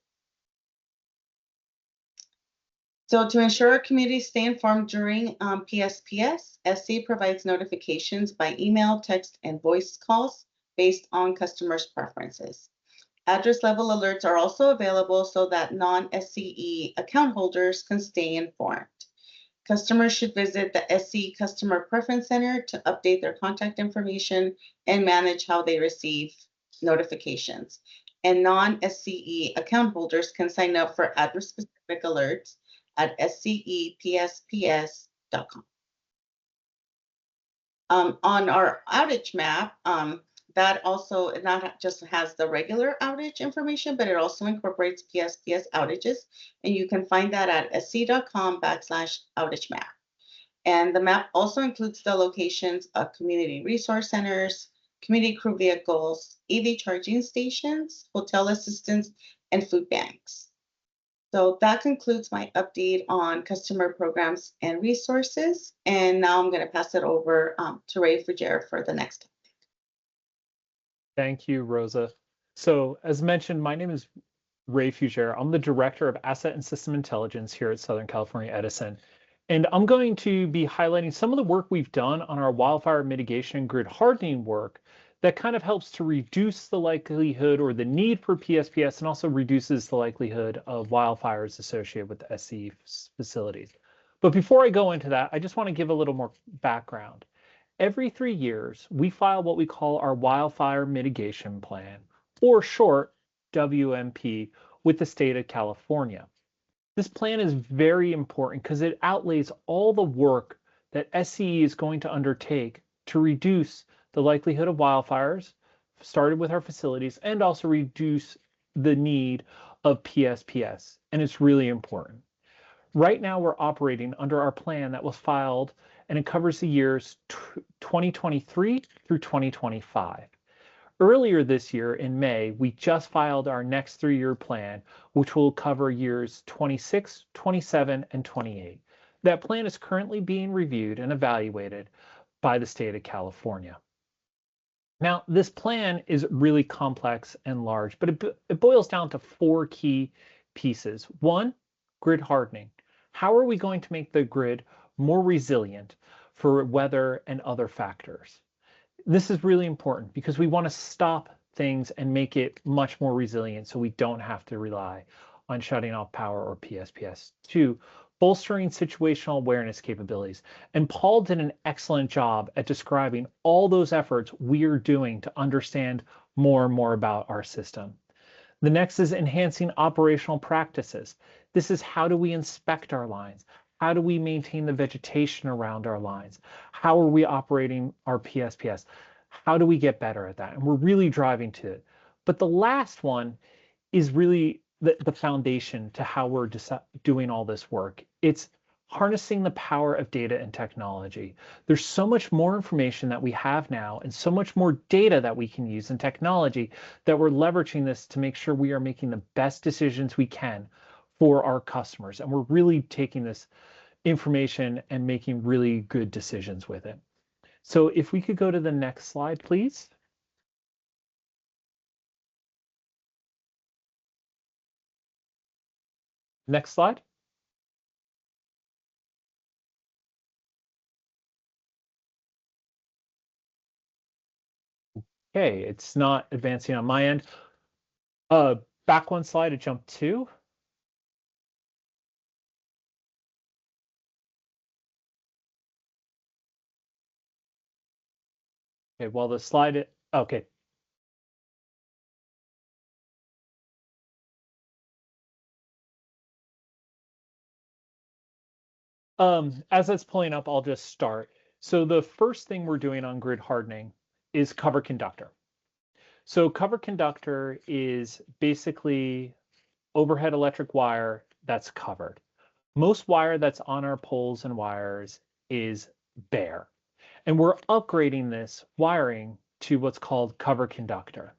So to ensure our communities stay informed during PSPS, SCE provides notifications by email, text, and voice calls based on customers' preferences. Address level alerts are also available so that non-SCE account holders can stay informed. Customers should visit the SCE Customer Preference Center to update their contact information and manage how they receive notifications. And non-SCE account holders can sign up for address-specific alerts at scepsps.com. On our outage map, that also not just has the regular outage information, but it also incorporates PSPS outages. And you can find that at sc.com/outage map. And the map also includes the locations of community resource centers, community crew vehicles, EV charging stations, hotel assistance, and food banks. So that concludes my update on customer programs and resources. And now I'm going to pass it over to Ray Fugere for the next topic. Thank you, Rosa. So as mentioned, my name is Ray Fugere. I'm the Director of Asset and System Intelligence here at Southern California Edison. And I'm going to be highlighting some of the work we've done on our wildfire mitigation and grid hardening work that kind of helps to reduce the likelihood or the need for PSPS and also reduces the likelihood of wildfires associated with the SCE facilities. But before I go into that, I just want to give a little more background. Every 3 years, we file what we call our Wildfire Mitigation Plan, or short, WMP, with the state of California. This plan is very important because it outlays all the work that SCE is going to undertake to reduce the likelihood of wildfires, started with our facilities, and also reduce the need of PSPS. And it's really important. Right now, we're operating under our plan that was filed, and it covers the years 2023 through 2025. Earlier this year in May, we just filed our next 3-year plan, which will cover years 26, 27, and 28. That plan is currently being reviewed and evaluated by the state of California. Now, this plan is really complex and large, but it boils down to 4 key pieces. 1, grid hardening. How are we going to make the grid more resilient for weather and other factors? This is really important because we want to stop things and make it much more resilient so we don't have to rely on shutting off power or PSPS. 2, bolstering situational awareness capabilities. And Paul did an excellent job at describing all those efforts we are doing to understand more and more about our system. The next is enhancing operational practices. This is how do we inspect our lines? How do we maintain the vegetation around our lines? How are we operating our PSPS? How do we get better at that? And we're really driving to it. But the last one is really the foundation to how we're doing all this work. It's harnessing the power of data and technology. There's so much more information that we have now and so much more data that we can use in technology that we're leveraging this to make sure we are making the best decisions we can for our customers. And we're really taking this information and making really good decisions with it. So if we could go to the next slide, please. Next slide. Okay, it's not advancing on my end. Back one slide to jump 2. Okay, well, the slide, okay. As it's pulling up, I'll just start. So the first thing we're doing on grid hardening is cover conductor. So cover conductor is basically overhead electric wire that's covered. Most wire that's on our poles and wires is bare. And we're upgrading this wiring to what's called cover conductor.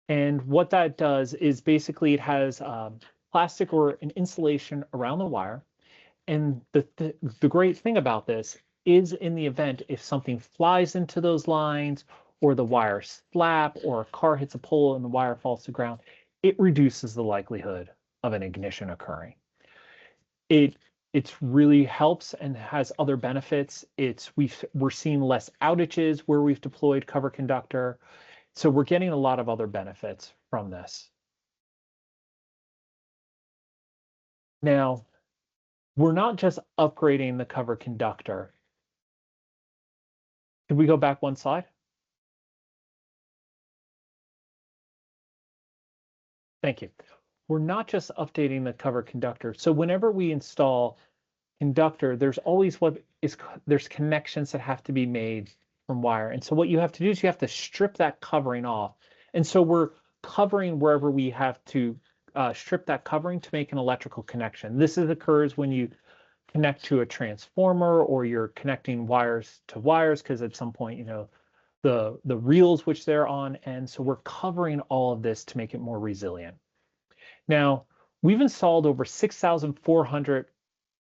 And what that does is basically it has plastic or an insulation around the wire. And the great thing about this is in the event if something flies into those lines or the wire slap or a car hits a pole and the wire falls to the ground, it reduces the likelihood of an ignition occurring. It really helps and has other benefits. We're seeing less outages where we've deployed cover conductor. So we're getting a lot of other benefits from this. Now, we're not just upgrading the cover conductor. Could we go back one slide? Thank you. We're not just updating the cover conductor. So whenever we install conductor, there's always there's connections that have to be made from wire. And so what you have to do is you have to strip that covering off. And so we're covering wherever we have to strip that covering to make an electrical connection. This occurs when you connect to a transformer or you're connecting wires to wires because at some point, you know, the reels which they're on. And so we're covering all of this to make it more resilient. Now, we've installed over 6,400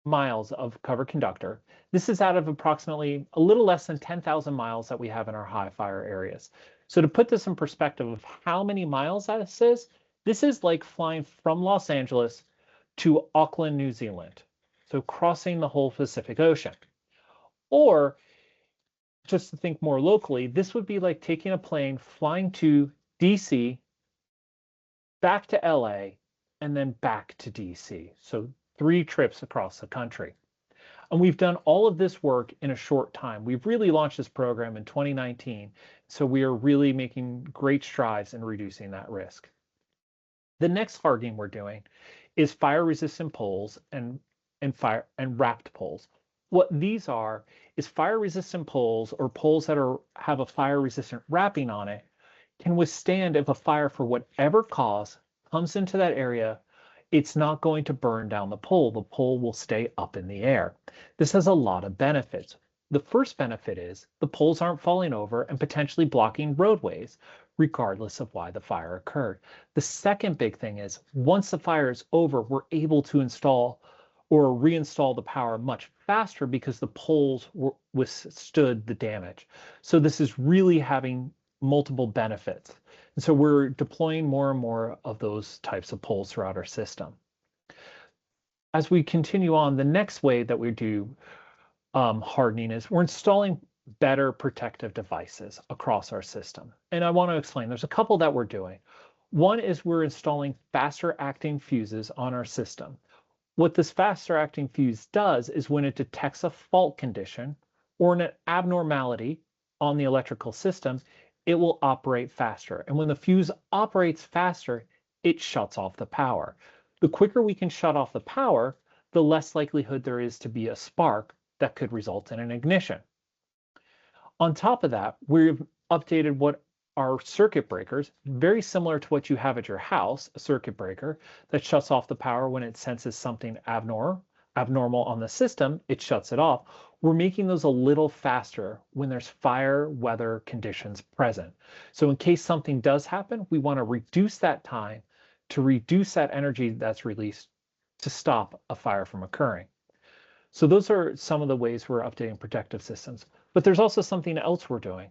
miles of cover conductor. This is out of approximately a little less than 10,000 miles that we have in our high fire areas. So to put this in perspective of how many miles this is like flying from Los Angeles to Auckland, New Zealand. So crossing the whole Pacific Ocean. Or just to think more locally, this would be like taking a plane, flying to DC, back to LA, and then back to DC. So 3 trips across the country. And we've done all of this work in a short time. We've really launched this program in 2019. So we are really making great strides in reducing that risk. The next hardening we're doing is fire-resistant poles and wrapped poles. What these are is fire-resistant poles, or poles that have a fire-resistant wrapping on it, can withstand if a fire for whatever cause comes into that area. It's not going to burn down the pole. The pole will stay up in the air. This has a lot of benefits. The first benefit is the poles aren't falling over and potentially blocking roadways, regardless of why the fire occurred. The second big thing is once the fire is over, we're able to install or reinstall the power much faster because the poles withstood the damage. So this is really having multiple benefits. And so we're deploying more and more of those types of poles throughout our system. As we continue on, the next way that we do hardening is we're installing better protective devices across our system. And I want to explain, there's a couple that we're doing. One is we're installing faster acting fuses on our system. What this faster acting fuse does is when it detects a fault condition or an abnormality on the electrical system, it will operate faster. And when the fuse operates faster, it shuts off the power. The quicker we can shut off the power, the less likelihood there is to be a spark that could result in an ignition. On top of that, we've updated what our circuit breakers, very similar to what you have at your house, a circuit breaker that shuts off the power when it senses something abnormal on the system, it shuts it off. We're making those a little faster when there's fire weather conditions present. So in case something does happen, we want to reduce that time to reduce that energy that's released to stop a fire from occurring. So those are some of the ways we're updating protective systems. But there's also something else we're doing.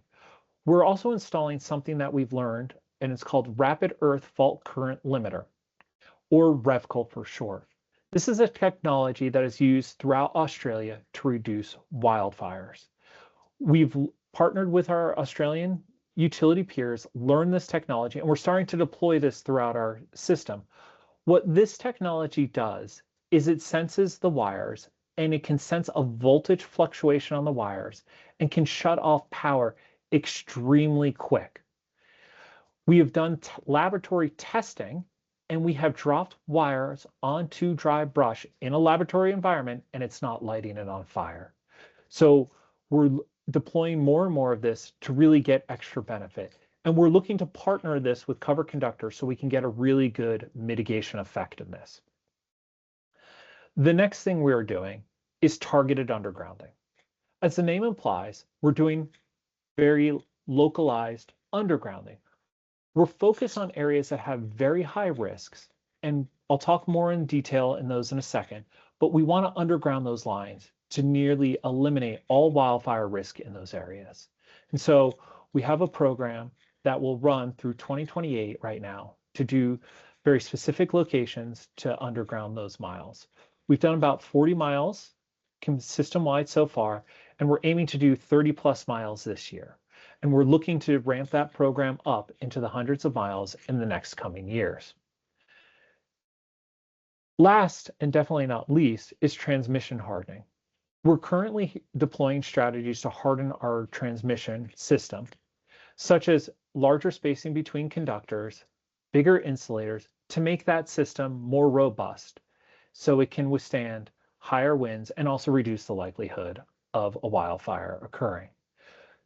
We're also installing something that we've learned, and it's called Rapid Earth Fault Current Limiter, or REVCL for short. This is a technology that is used throughout Australia to reduce wildfires. We've partnered with our Australian utility peers, learned this technology, and we're starting to deploy this throughout our system. What this technology does is it senses the wires, and it can sense a voltage fluctuation on the wires and can shut off power extremely quick. We have done laboratory testing, and we have dropped wires onto dry brush in a laboratory environment, and it's not lighting it on fire. So we're deploying more and more of this to really get extra benefit. And we're looking to partner this with cover conductors so we can get a really good mitigation effectiveness. The next thing we are doing is targeted undergrounding. As the name implies, we're doing very localized undergrounding. We're focused on areas that have very high risks, and I'll talk more in detail in those in a second, but we want to underground those lines to nearly eliminate all wildfire risk in those areas. And so we have a program that will run through 2028 right now to do very specific locations to underground those miles. We've done about 40 miles system-wide so far, and we're aiming to do 30 plus miles this year. And we're looking to ramp that program up into the hundreds of miles in the next coming years. Last, and definitely not least, is transmission hardening. We're currently deploying strategies to harden our transmission system, such as larger spacing between conductors, bigger insulators, to make that system more robust so it can withstand higher winds and also reduce the likelihood of a wildfire occurring.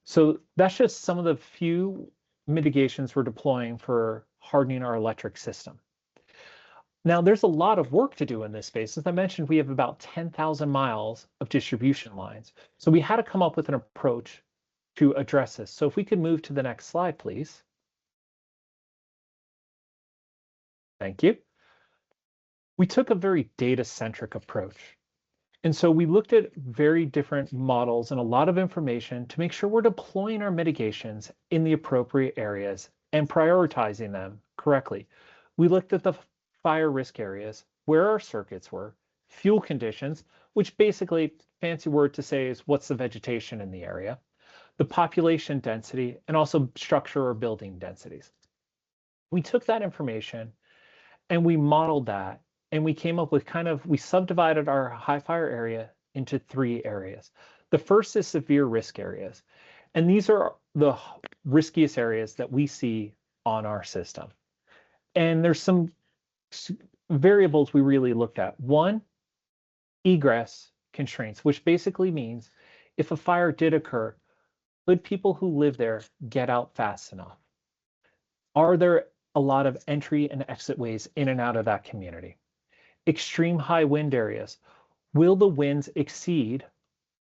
So that's just some of the few mitigations we're deploying for hardening our electric system. Now, there's a lot of work to do in this space. As I mentioned, we have about 10,000 miles of distribution lines. So we had to come up with an approach to address this. So if we could move to the next slide, please. Thank you. We took a very data-centric approach. And so we looked at very different models and a lot of information to make sure we're deploying our mitigations in the appropriate areas and prioritizing them correctly. We looked at the fire risk areas, where our circuits were, fuel conditions, which basically, fancy word to say is what's the vegetation in the area, the population density, and also structure or building densities. We took that information and we modeled that, and we came up with we subdivided our high fire area into 3 areas. The first is severe risk areas, and these are the riskiest areas that we see on our system. And there's some variables we really looked at. One, egress constraints, which basically means if a fire did occur, could people who live there get out fast enough? Are there a lot of entry and exit ways in and out of that community? Extreme high wind areas. Will the winds exceed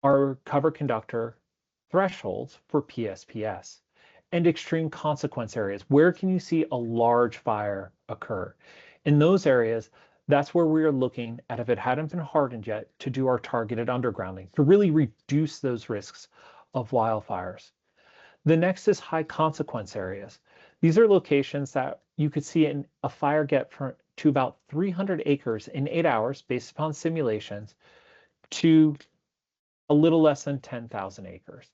our cover conductor thresholds for PSPS? And extreme consequence areas. Where can you see a large fire occur? In those areas, that's where we are looking at, if it hadn't been hardened yet, to do our targeted undergrounding to really reduce those risks of wildfires. The next is high consequence areas. These are locations that you could see a fire get to about 300 acres in 8 hours based upon simulations to a little less than 10,000 acres.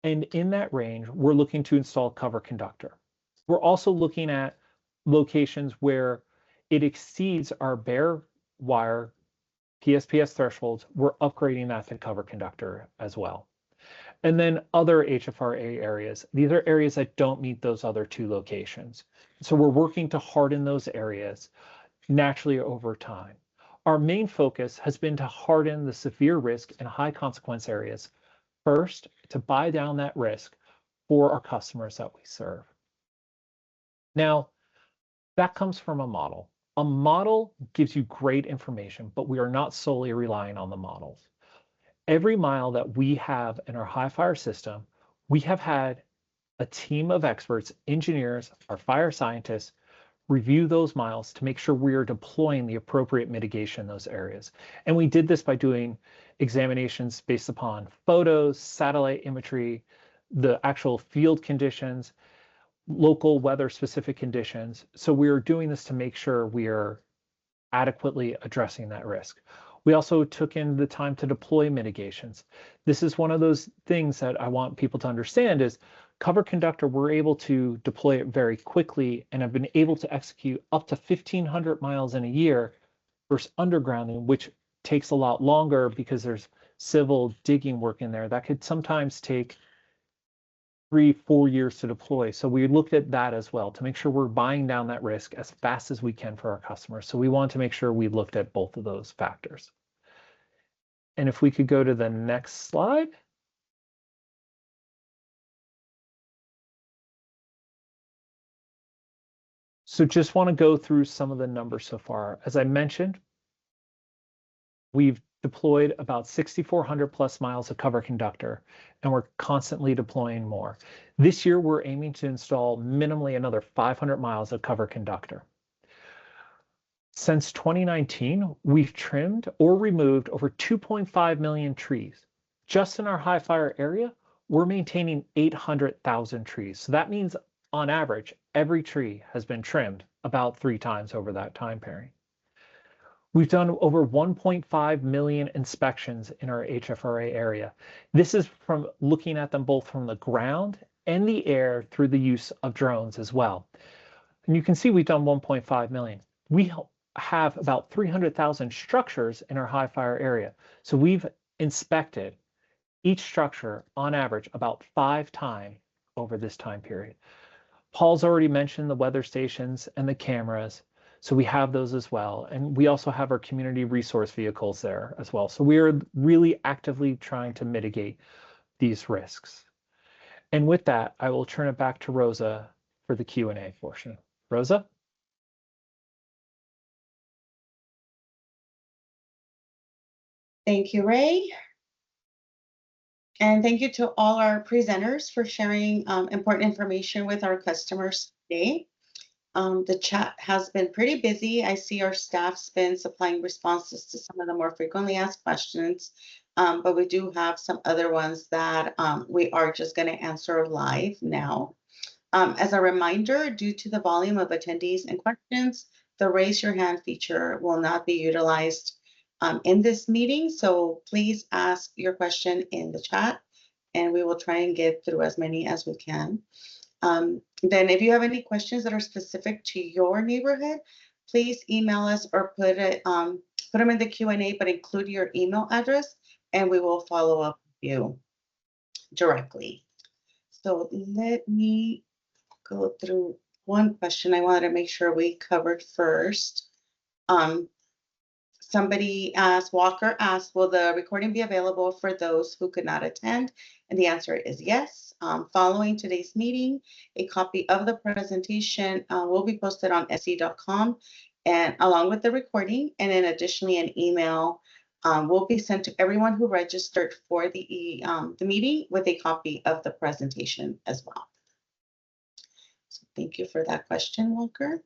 And in that range, we're looking to install cover conductor. We're also looking at locations where it exceeds our bare wire PSPS thresholds. We're upgrading that to cover conductor as well. And then other HFRA areas. These are areas that don't meet those other 2 locations. So we're working to harden those areas naturally over time. Our main focus has been to harden the severe risk and high consequence areas first, to buy down that risk for our customers that we serve. Now, that comes from a model. A model gives you great information, but we are not solely relying on the models. Every mile that we have in our high fire system, we have had a team of experts, engineers, our fire scientists, review those miles to make sure we are deploying the appropriate mitigation in those areas. And we did this by doing examinations based upon photos, satellite imagery, the actual field conditions, local weather specific conditions. So we are doing this to make sure we are adequately addressing that risk. We also took in the time to deploy mitigations. This is one of those things that I want people to understand is cover conductor, we're able to deploy it very quickly and have been able to execute up to 1,500 miles in a year versus undergrounding, which takes a lot longer because there's civil digging work in there. That could sometimes take 3-4 years to deploy. So we looked at that as well to make sure we're buying down that risk as fast as we can for our customers. So we want to make sure we looked at both of those factors. And if we could go to the next slide. So just want to go through some of the numbers so far. As I mentioned, we've deployed about 6,400 plus miles of cover conductor, and we're constantly deploying more. This year, we're aiming to install minimally another 500 miles of cover conductor. Since 2019, we've trimmed or removed over 2.5 million trees. Just in our high fire area, we're maintaining 800,000 trees. So that means on average, every tree has been trimmed about 3 times over that time period. We've done over 1.5 million inspections in our HFRA area. This is from looking at them both from the ground and the air through the use of drones as well. And you can see we've done 1.5 million. We have about 300,000 structures in our high fire area. So we've inspected each structure on average about 5 times over this time period. Paul's already mentioned the weather stations and the cameras. So we have those as well. And we also have our community resource vehicles there as well. So we are really actively trying to mitigate these risks. And with that, I will turn it back to Rosa for the Q&A portion. Rosa? Thank you, Ray. And thank you to all our presenters for sharing important information with our customers today. The chat has been pretty busy. I see our staff's been supplying responses to some of the more frequently asked questions, but we do have some other ones that we are just going to answer live now. As a reminder, due to the volume of attendees and questions, the raise your hand feature will not be utilized in this meeting. So please ask your question in the chat and we will try and get through as many as we can. Then if you have any questions that are specific to your neighborhood, please email us or put them in the Q&A, but include your email address, and we will follow up with you directly. So let me go through one question I wanted to make sure we covered first. Somebody asked, Walker asked, will the recording be available for those who could not attend? And the answer is yes. Following today's meeting, a copy of the presentation will be posted on SCE.com and along with the recording, and then additionally an email will be sent to everyone who registered for the meeting with a copy of the presentation as well. So thank you for that question, Walker.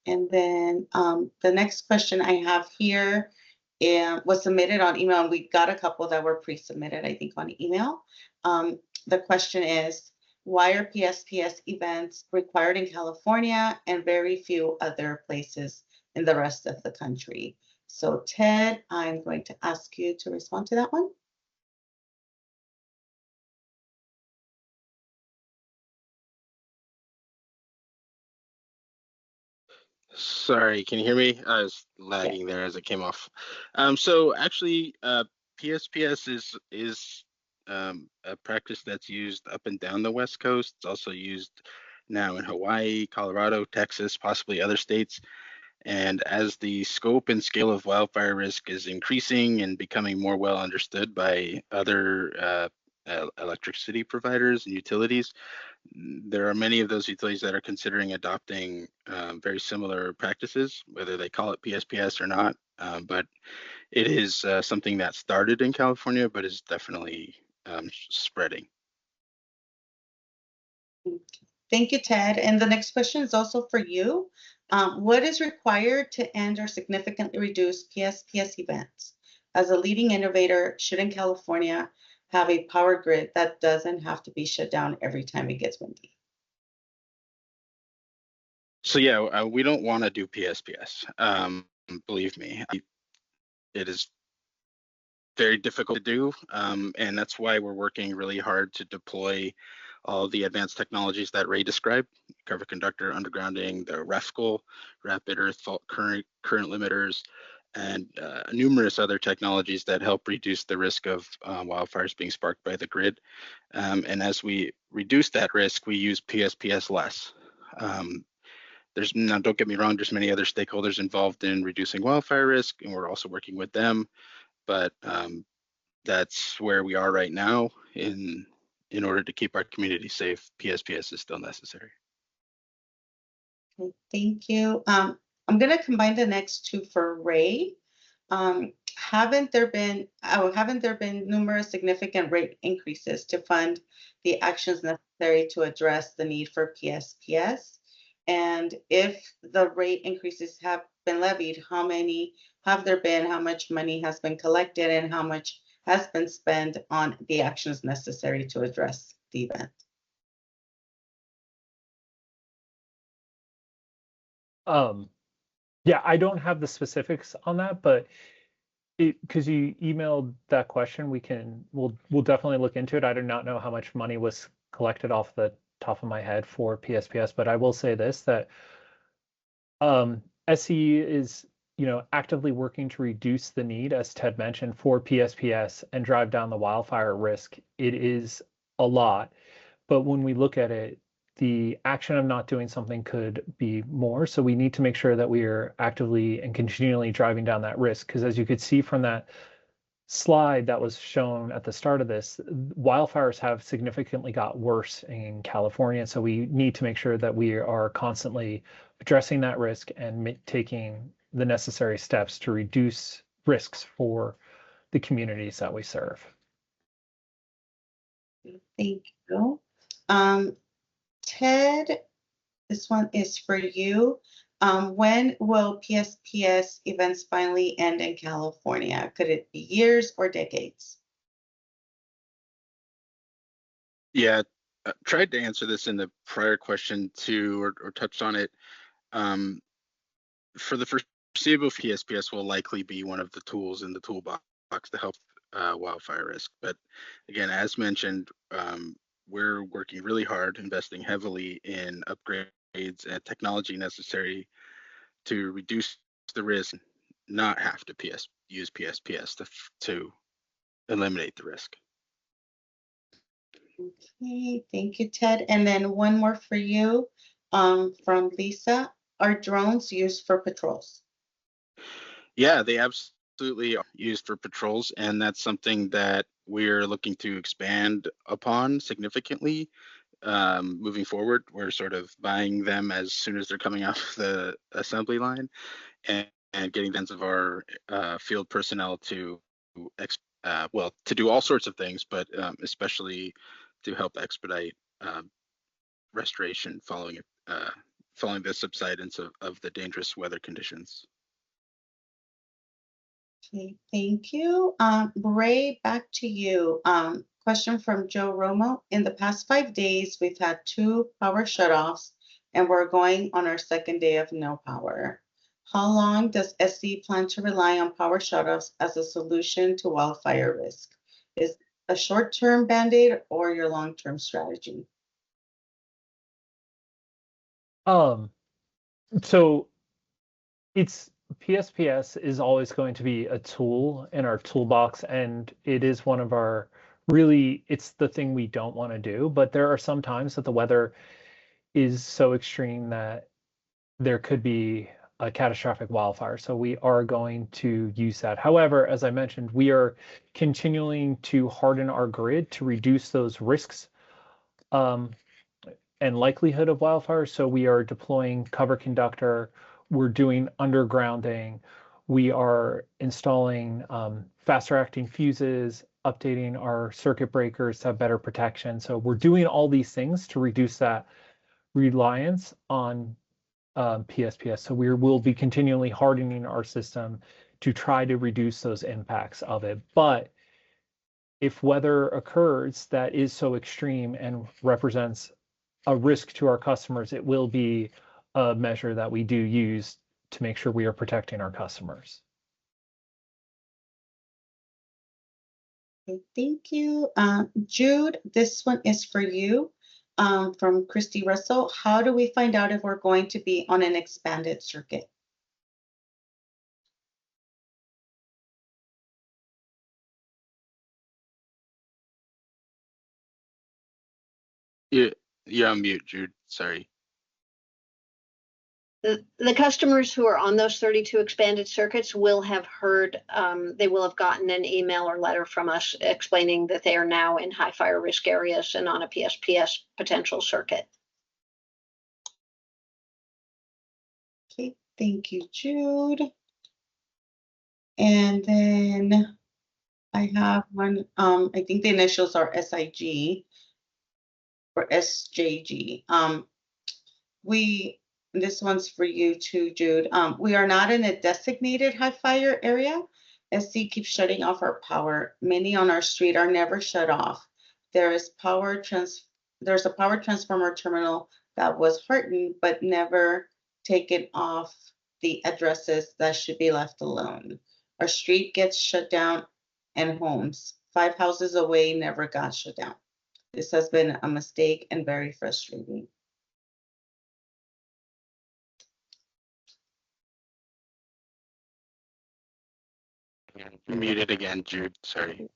And then the next question I have here was submitted on email, and we got a couple that were pre-submitted, I think, on email. The question is, why are PSPS events required in California and very few other places in the rest of the country? So Ted, I'm going to ask you to respond to that one. Sorry, can you hear me? I was lagging there as it came off. So actually, PSPS is a practice that's used up and down the West Coast. It's also used now in Hawaii, Colorado, Texas, possibly other states. And as the scope and scale of wildfire risk is increasing and becoming more well understood by other electricity providers and utilities, there are many of those utilities that are considering adopting very similar practices, whether they call it PSPS or not. But it is something that started in California, but is definitely spreading. Thank you, Ted. And the next question is also for you. What is required to end or significantly reduce PSPS events? As a leading innovator, shouldn't California have a power grid that doesn't have to be shut down every time it gets windy? So yeah, we don't want to do PSPS. Believe me, it is very difficult to do, and that's why we're working really hard to deploy all the advanced technologies that Ray described: cover conductor undergrounding, the REFCL, rapid earth fault current limiters, and numerous other technologies that help reduce the risk of wildfires being sparked by the grid. And as we reduce that risk, we use PSPS less. Now, don't get me wrong, there's many other stakeholders involved in reducing wildfire risk, and we're also working with them. But that's where we are right now. In order to keep our community safe, PSPS is still necessary. Okay, thank you. I'm going to combine the next two for Ray. Haven't there been numerous significant rate increases to fund the actions necessary to address the need for PSPS? And if the rate increases have been levied, how many have there been? How much money has been collected, and how much has been spent on the actions necessary to address the event? Yeah, I don't have the specifics on that, but because you emailed that question, we'll definitely look into it. I do not know how much money was collected off the top of my head for PSPS, but I will say this, that SCE is actively working to reduce the need, as Ted mentioned, for PSPS and drive down the wildfire risk. It is a lot, but when we look at it, the action of not doing something could be more. So we need to make sure that we are actively and continually driving down that risk, because as you could see from that slide that was shown at the start of this, wildfires have significantly got worse in California. So we need to make sure that we are constantly addressing that risk and taking the necessary steps to reduce risks for the communities that we serve. Thank you. Ted, this one is for you. When will PSPS events finally end in California? Could it be years or decades? Yeah, I tried to answer this in the prior question too, or touched on it. For the foreseeable, PSPS will likely be one of the tools in the toolbox to help wildfire risk. But again, as mentioned, we're working really hard, investing heavily in upgrades and technology necessary to reduce the risk, not have to use PSPS to eliminate the risk. Okay, thank you, Ted. And then one more for you from Lisa. Are drones used for patrols? Yeah, they absolutely are used for patrols, and that's something that we're looking to expand upon significantly moving forward. We're sort of buying them as soon as they're coming off the assembly line, and getting tens of our field personnel to to do all sorts of things, but especially to help expedite restoration following the subsidence of the dangerous weather conditions. Okay, thank you. Ray, back to you. Question from Joe Romo. In the past 5 days, we've had 2 power shutoffs, and we're going on our 2nd day of no power. How long does SCE plan to rely on power shutoffs as a solution to wildfire risk? Is it a short-term Band-Aid or your long-term strategy? So it's PSPS is always going to be a tool in our toolbox, and it is one of our it's the thing we don't want to do. But there are some times that the weather is so extreme that there could be a catastrophic wildfire. So we are going to use that. However, as I mentioned, we are continuing to harden our grid to reduce those risks and likelihood of wildfire. So we are deploying cover conductor. We're doing undergrounding. We are installing faster acting fuses, updating our circuit breakers to have better protection. So we're doing all these things to reduce that reliance on PSPS. So we will be continually hardening our system to try to reduce those impacts of it. But if weather occurs that is so extreme and represents a risk to our customers, it will be a measure that we do use to make sure we are protecting our customers. Okay, thank you. Jude, this one is for you. From Christy Russell. How do we find out if we're going to be on an expanded circuit? You're on mute, Jude. Sorry. The customers who are on those 32 expanded circuits will have heard, they will have gotten an email or letter from us explaining that they are now in high fire risk areas and on a PSPS potential circuit. Okay, thank you, Jude. And then I have one, I think the initials are SIG or SJG. This one's for you too, Jude. We are not in a designated high fire area. SC keeps shutting off our power. Many on our street are never shut off. There's a power transformer terminal that was hardened but never taken off the addresses that should be left alone. Our street gets shut down and homes 5 houses away never got shut down. This has been a mistake and very frustrating. Muted again, Jude. Sorry.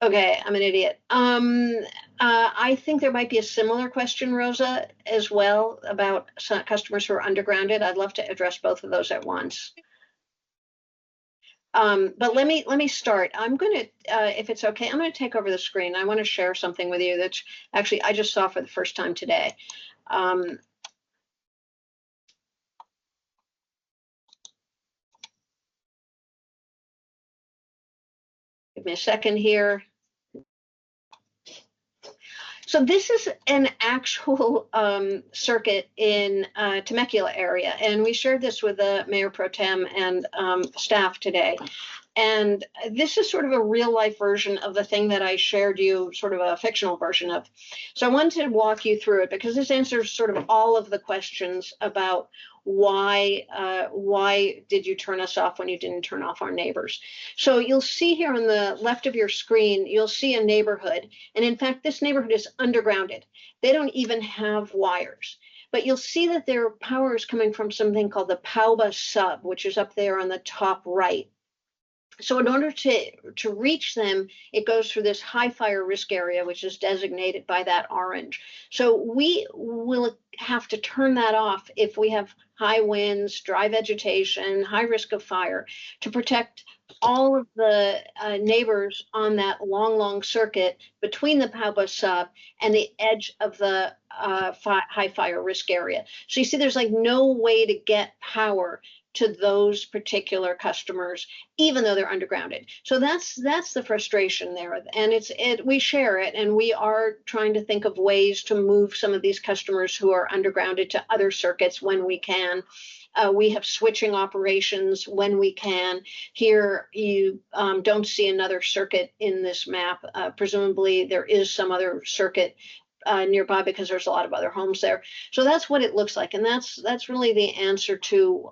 Okay, I'm an idiot. I think there might be a similar question, Rosa, as well about customers who are undergrounded. I'd love to address both of those at once. But let me start. I'm going to, if it's okay, I'm going to take over the screen. I want to share something with you that's actually I just saw for the first time today. Give me a second here. So this is an actual circuit in Temecula area, and we shared this with the Mayor Pro Tem and staff today. And this is sort of a real life version of the thing that I shared you, sort of a fictional version of. So I wanted to walk you through it because this answers sort of all of the questions about why did you turn us off when you didn't turn off our neighbors. So you'll see here on the left of your screen, you'll see a neighborhood. And in fact, this neighborhood is undergrounded. They don't even have wires. But you'll see that their power is coming from something called the POWBA sub, which is up there on the top right. So in order to reach them, it goes through this high fire risk area, which is designated by that orange. So we will have to turn that off if we have high winds, dry vegetation, high risk of fire, to protect all of the neighbors on that long circuit between the POWBA sub and the edge of the high fire risk area. So you see there's like no way to get power to those particular customers, even though they're undergrounded. So that's the frustration there. And we share it, and we are trying to think of ways to move some of these customers who are undergrounded to other circuits when we can. We have switching operations when we can. Here, you don't see another circuit in this map. Presumably, there is some other circuit nearby because there's a lot of other homes there. So that's what it looks like. And that's really the answer to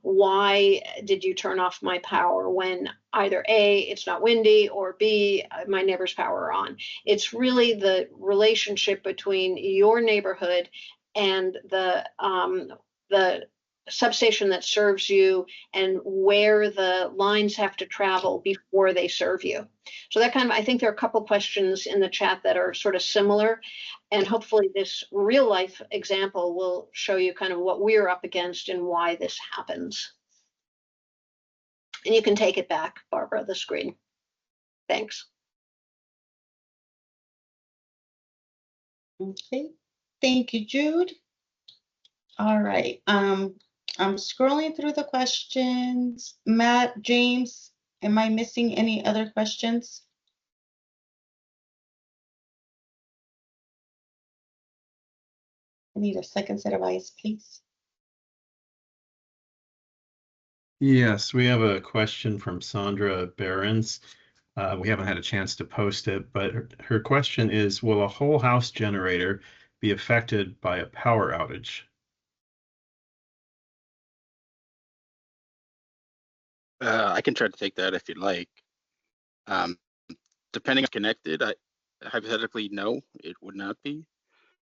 why did you turn off my power when either A, it's not windy, or B, my neighbor's power are on. It's really the relationship between your neighborhood and the substation that serves you and where the lines have to travel before they serve you. So that kind of, I think there are a couple questions in the chat that are sort of similar, and hopefully this real life example will show you kind of what we're up against and why this happens. And you can take it back, Barbara, the screen. Thanks. Okay, thank you, Jude. All right, I'm scrolling through the questions. Matt, James, am I missing any other questions? I need a second set of eyes, please. Yes, we have a question from Sandra Behrens. We haven't had a chance to post it, but her question is, will a whole house generator be affected by a power outage? I can try to take that if you'd like. Depending on connected, hypothetically, no, it would not be.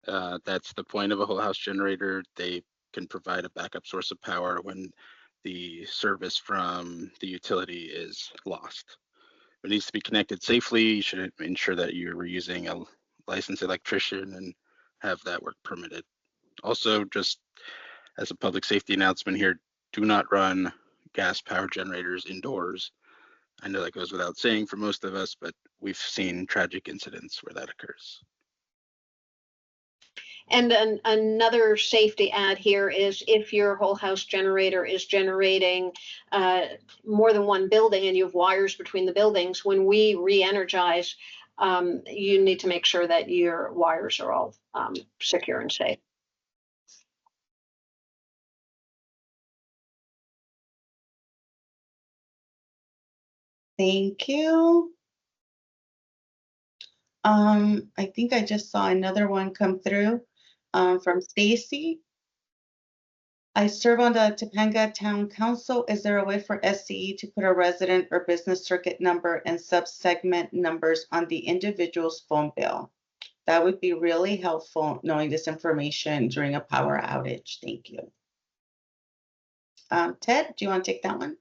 That's the point of a whole house generator. They can provide a backup source of power when the service from the utility is lost. It needs to be connected safely. You should ensure that you're using a licensed electrician and have that work permitted. Also, just as a public safety announcement here, do not run gas power generators indoors. I know that goes without saying for most of us, but we've seen tragic incidents where that occurs. And another safety add here is if your whole house generator is generating more than one building and you have wires between the buildings, when we re-energize, you need to make sure that your wires are all secure and safe. Thank you. I think I just saw another one come through from Stacy. I serve on the Topanga Town Council. Is there a way for SCE to put a resident or business circuit number and sub-segment numbers on the individual's phone bill? That would be really helpful knowing this information during a power outage. Thank you. Ted, do you want to take that one?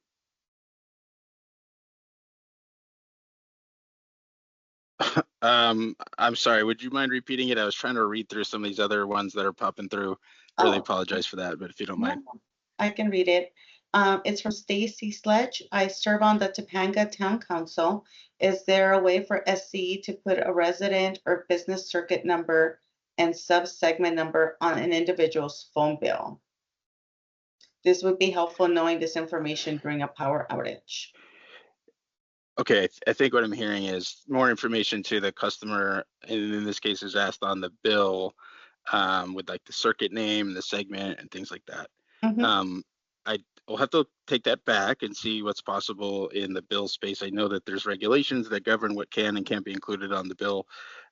I'm sorry, would you mind repeating it? I was trying to read through some of these other ones that are popping through. Really apologize for that, but if you don't mind. I can read it. It's from Stacy Sledge. I serve on the Topanga Town Council. Is there a way for SCE to put a resident or business circuit number and sub-segment number on an individual's phone bill? This would be helpful knowing this information during a power outage. Okay, I think what I'm hearing is more information to the customer, and in this case is asked on the bill with like the circuit name, the segment, and things like that. Mm-hmm. we'll have to take that back and see what's possible in the bill space. I know that there's regulations that govern what can and can't be included on the bill.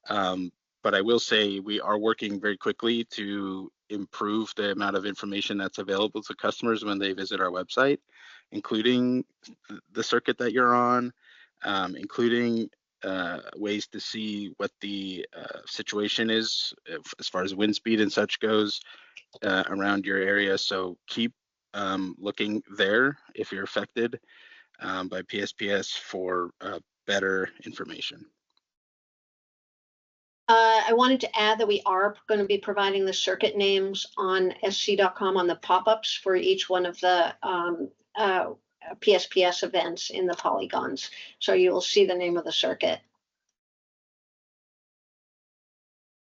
But I will say we are working very quickly to improve the amount of information that's available to customers when they visit our website, including the circuit that you're on, including ways to see what the situation is as far as wind speed and such goes around your area. So keep looking there if you're affected by PSPS for better information. I wanted to add that we are going to be providing the circuit names on sc.com on the pop-ups for each one of the PSPS events in the polygons. So you will see the name of the circuit.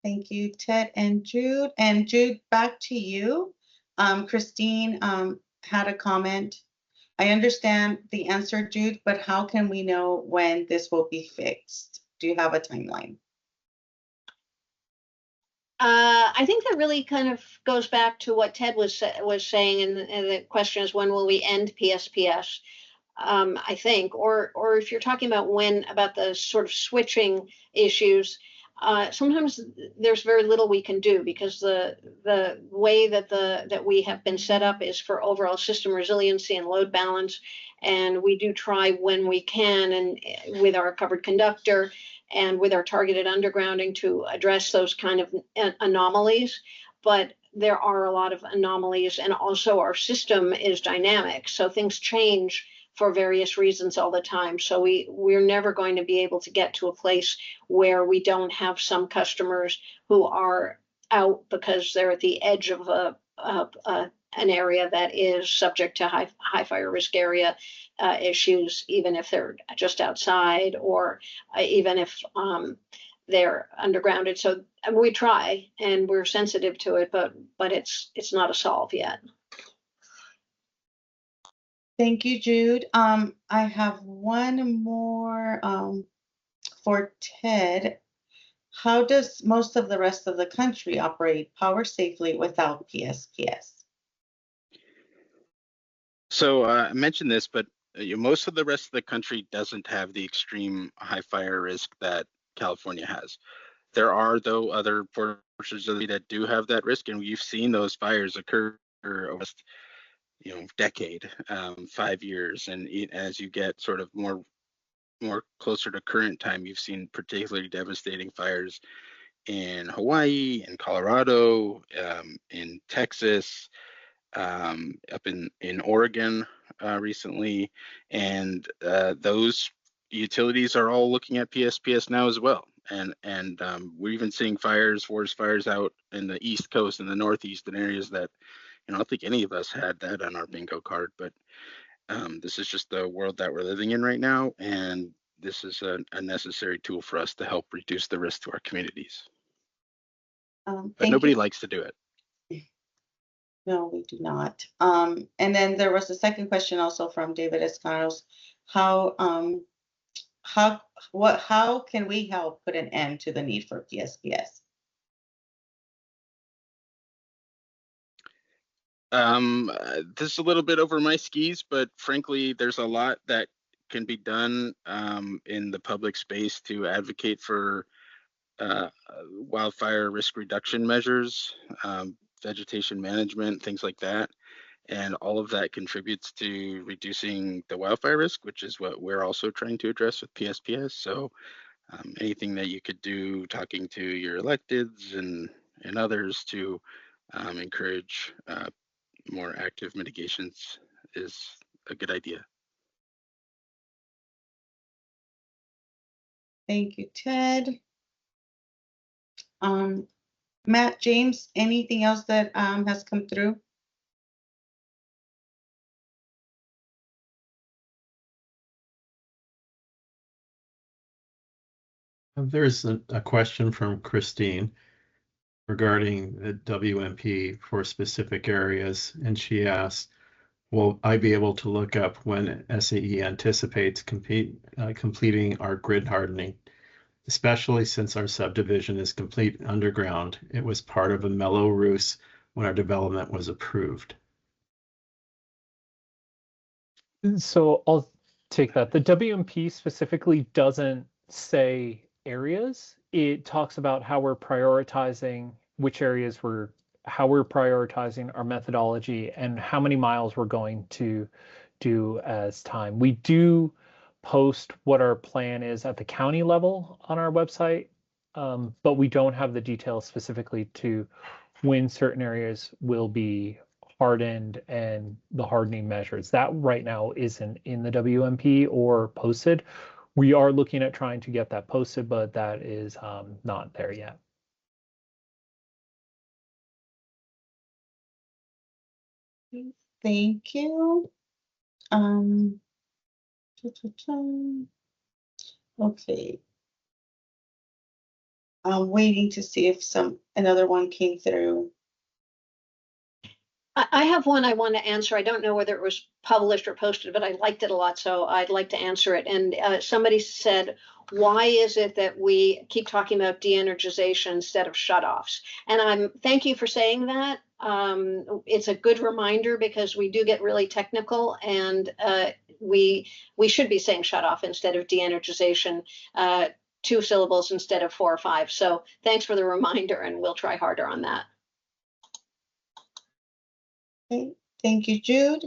Thank you, Ted and Jude. And Jude, back to you. Christine had a comment. I understand the answer, Jude, but how can we know when this will be fixed? Do you have a timeline? I think that really kind of goes back to what Ted was saying, and the question is, when will we end PSPS? I think, or if you're talking about the sort of switching issues, sometimes there's very little we can do, because the way that we have been set up is for overall system resiliency and load balance, and we do try when we can, and with our covered conductor and with our targeted undergrounding, to address those kind of anomalies. But there are a lot of anomalies, and also our system is dynamic, so things change for various reasons all the time. So we're never going to be able to get to a place where we don't have some customers who are out because they're at the edge of an area that is subject to high fire risk area issues, even if they're just outside, or even if they're undergrounded. So we try, and we're sensitive to it, but it's not a solve yet. Thank you, Jude. I have one more for Ted. How does most of the rest of the country operate power safely without PSPS? So I mentioned this, but most of the rest of the country doesn't have the extreme high fire risk that California has. There are, though, other portions of the that do have that risk, and we've seen those fires occur over decade, 5 years, and as you get sort of more closer to current time, you've seen particularly devastating fires in Hawaii, in Colorado, in Texas, up in Oregon recently, and those utilities are all looking at PSPS now as well. And we're even seeing forest fires out in the East Coast and the Northeast, in areas that I don't think any of us had that on our bingo card. But this is just the world that we're living in right now, and this is a necessary tool for us to help reduce the risk to our communities. But nobody likes to do it. No, we do not. And then there was a second question also from David Escaros. How can we help put an end to the need for PSPS? This is a little bit over my skis, but frankly, there's a lot that can be done in the public space to advocate for wildfire risk reduction measures, vegetation management, things like that. And all of that contributes to reducing the wildfire risk, which is what we're also trying to address with PSPS. So anything that you could do, talking to your electeds and others to encourage more active mitigations is a good idea. Thank you, Ted. Matt, James, anything else that has come through? There's a question from Christine regarding the WMP for specific areas, and she asked, will I be able to look up when SCE anticipates completing our grid hardening, especially since our subdivision is complete underground? It was part of a mellow roost when our development was approved. So I'll take that. The WMP specifically doesn't say areas. It talks about how we're prioritizing which areas how we're prioritizing our methodology and how many miles we're going to do as time. We do post what our plan is at the county level on our website, but we don't have the details specifically to when certain areas will be hardened and the hardening measures. That right now isn't in the WMP or posted. We are looking at trying to get that posted, but that is not there yet. Thank you. Okay. I'm waiting to see if another one came through. I have one I want to answer. I don't know whether it was published or posted, but I liked it a lot, so I'd like to answer it. And somebody said, why is it that we keep talking about de-energization instead of shutoffs? And thank you for saying that. It's a good reminder because we do get really technical, and we should be saying shutoff instead of de-energization. 2 syllables instead of 4 or 5. So thanks for the reminder, and we'll try harder on that. Okay, thank you, Jude.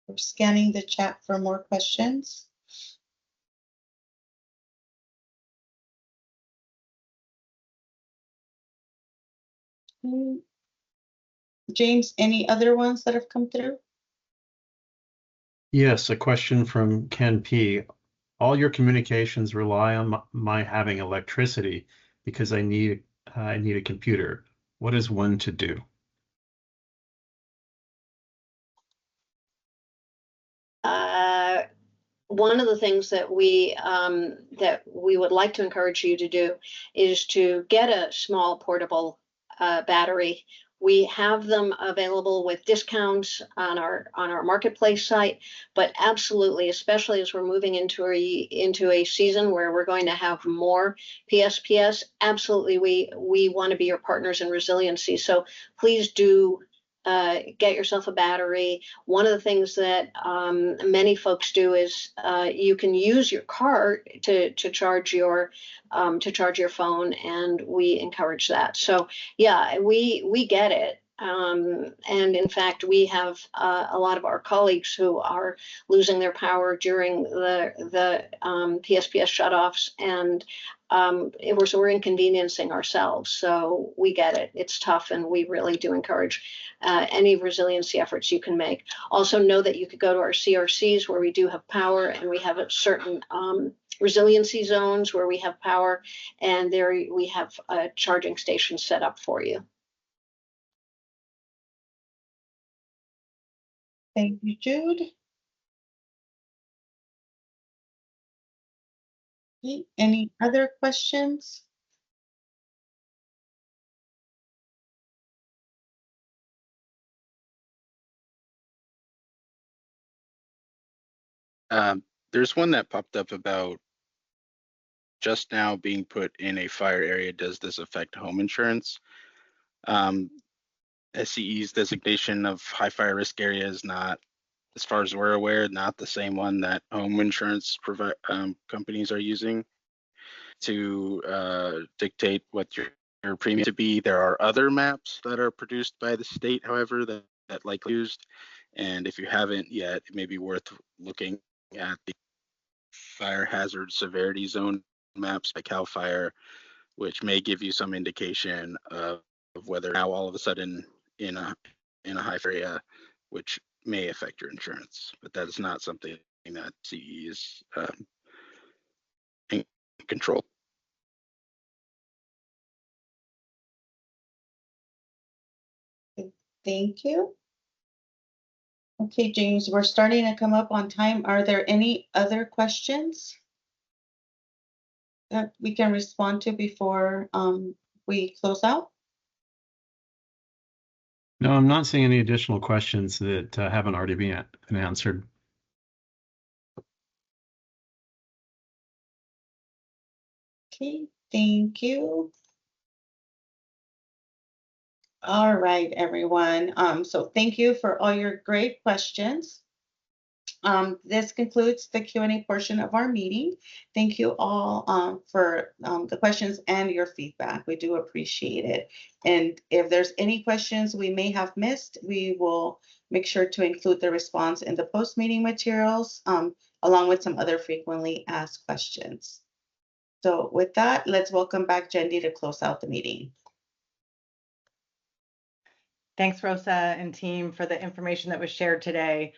We're scanning the chat for more questions. James, any other ones that have come through? Yes, a question from Ken P. All your communications rely on my having electricity because I need a computer. What is one to do? One of the things that we would like to encourage you to do is to get a small portable battery. We have them available with discounts on our marketplace site, but absolutely, especially as we're moving into a season where we're going to have more PSPS, absolutely, we want to be your partners in resiliency. So please do get yourself a battery. One of the things that many folks do is you can use your car to charge your phone, and we encourage that. So yeah, we get it. And in fact, we have a lot of our colleagues who are losing their power during the PSPS shutoffs, and we're inconveniencing ourselves. So we get it. It's tough, and we really do encourage any resiliency efforts you can make. Also know that you could go to our CRCs where we do have power, and we have a certain resiliency zones where we have power, and there we have a charging station set up for you. Thank you, Jude. Okay, any other questions? There's one that popped up about just now being put in a fire area. Does this affect home insurance? SCE's designation of high fire risk area is not, as far as we're aware, not the same one that home insurance companies are using to dictate what your premium to be. There are other maps that are produced by the state, however, that likely used. And if you haven't yet, it may be worth looking at the fire hazard severity zone maps by CAL FIRE, which may give you some indication of whether now all of a sudden in a high fire area, which may affect your insurance. But that is not something that CE is in control. Thank you. Okay, James, we're starting to come up on time. Are there any other questions that we can respond to before we close out? No, I'm not seeing any additional questions that haven't already been answered. Okay, thank you. All right, everyone. So thank you for all your great questions. This concludes the Q&A portion of our meeting. Thank you all for the questions and your feedback. We do appreciate it. And if there's any questions we may have missed, we will make sure to include the response in the post-meeting materials, along with some other frequently asked questions. So with that, let's welcome back Jendi to close out the meeting. Thanks, Rosa and team, for the information that was shared today.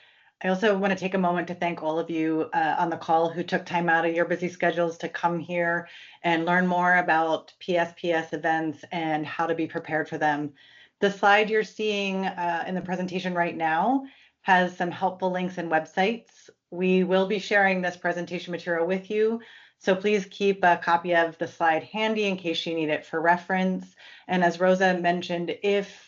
I also want to take a moment to thank all of you on the call who took time out of your busy schedules to come here and learn more about PSPS events and how to be prepared for them. The slide you're seeing in the presentation right now has some helpful links and websites. We will be sharing this presentation material with you, so please keep a copy of the slide handy in case you need it for reference. And as Rosa mentioned, if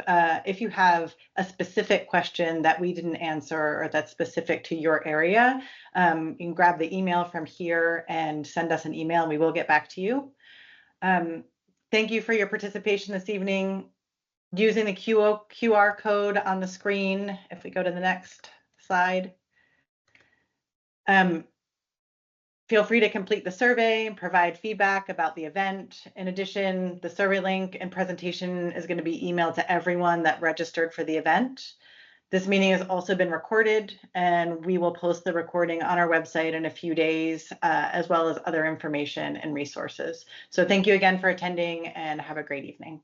you have a specific question that we didn't answer or that's specific to your area, you can grab the email from here and send us an email and we will get back to you. Thank you for your participation this evening. Using the QR code on the screen, if we go to the next slide. Feel free to complete the survey and provide feedback about the event. In addition, the survey link and presentation is going to be emailed to everyone that registered for the event. This meeting has also been recorded, and we will post the recording on our website in a few days, as well as other information and resources. So thank you again for attending, and have a great evening.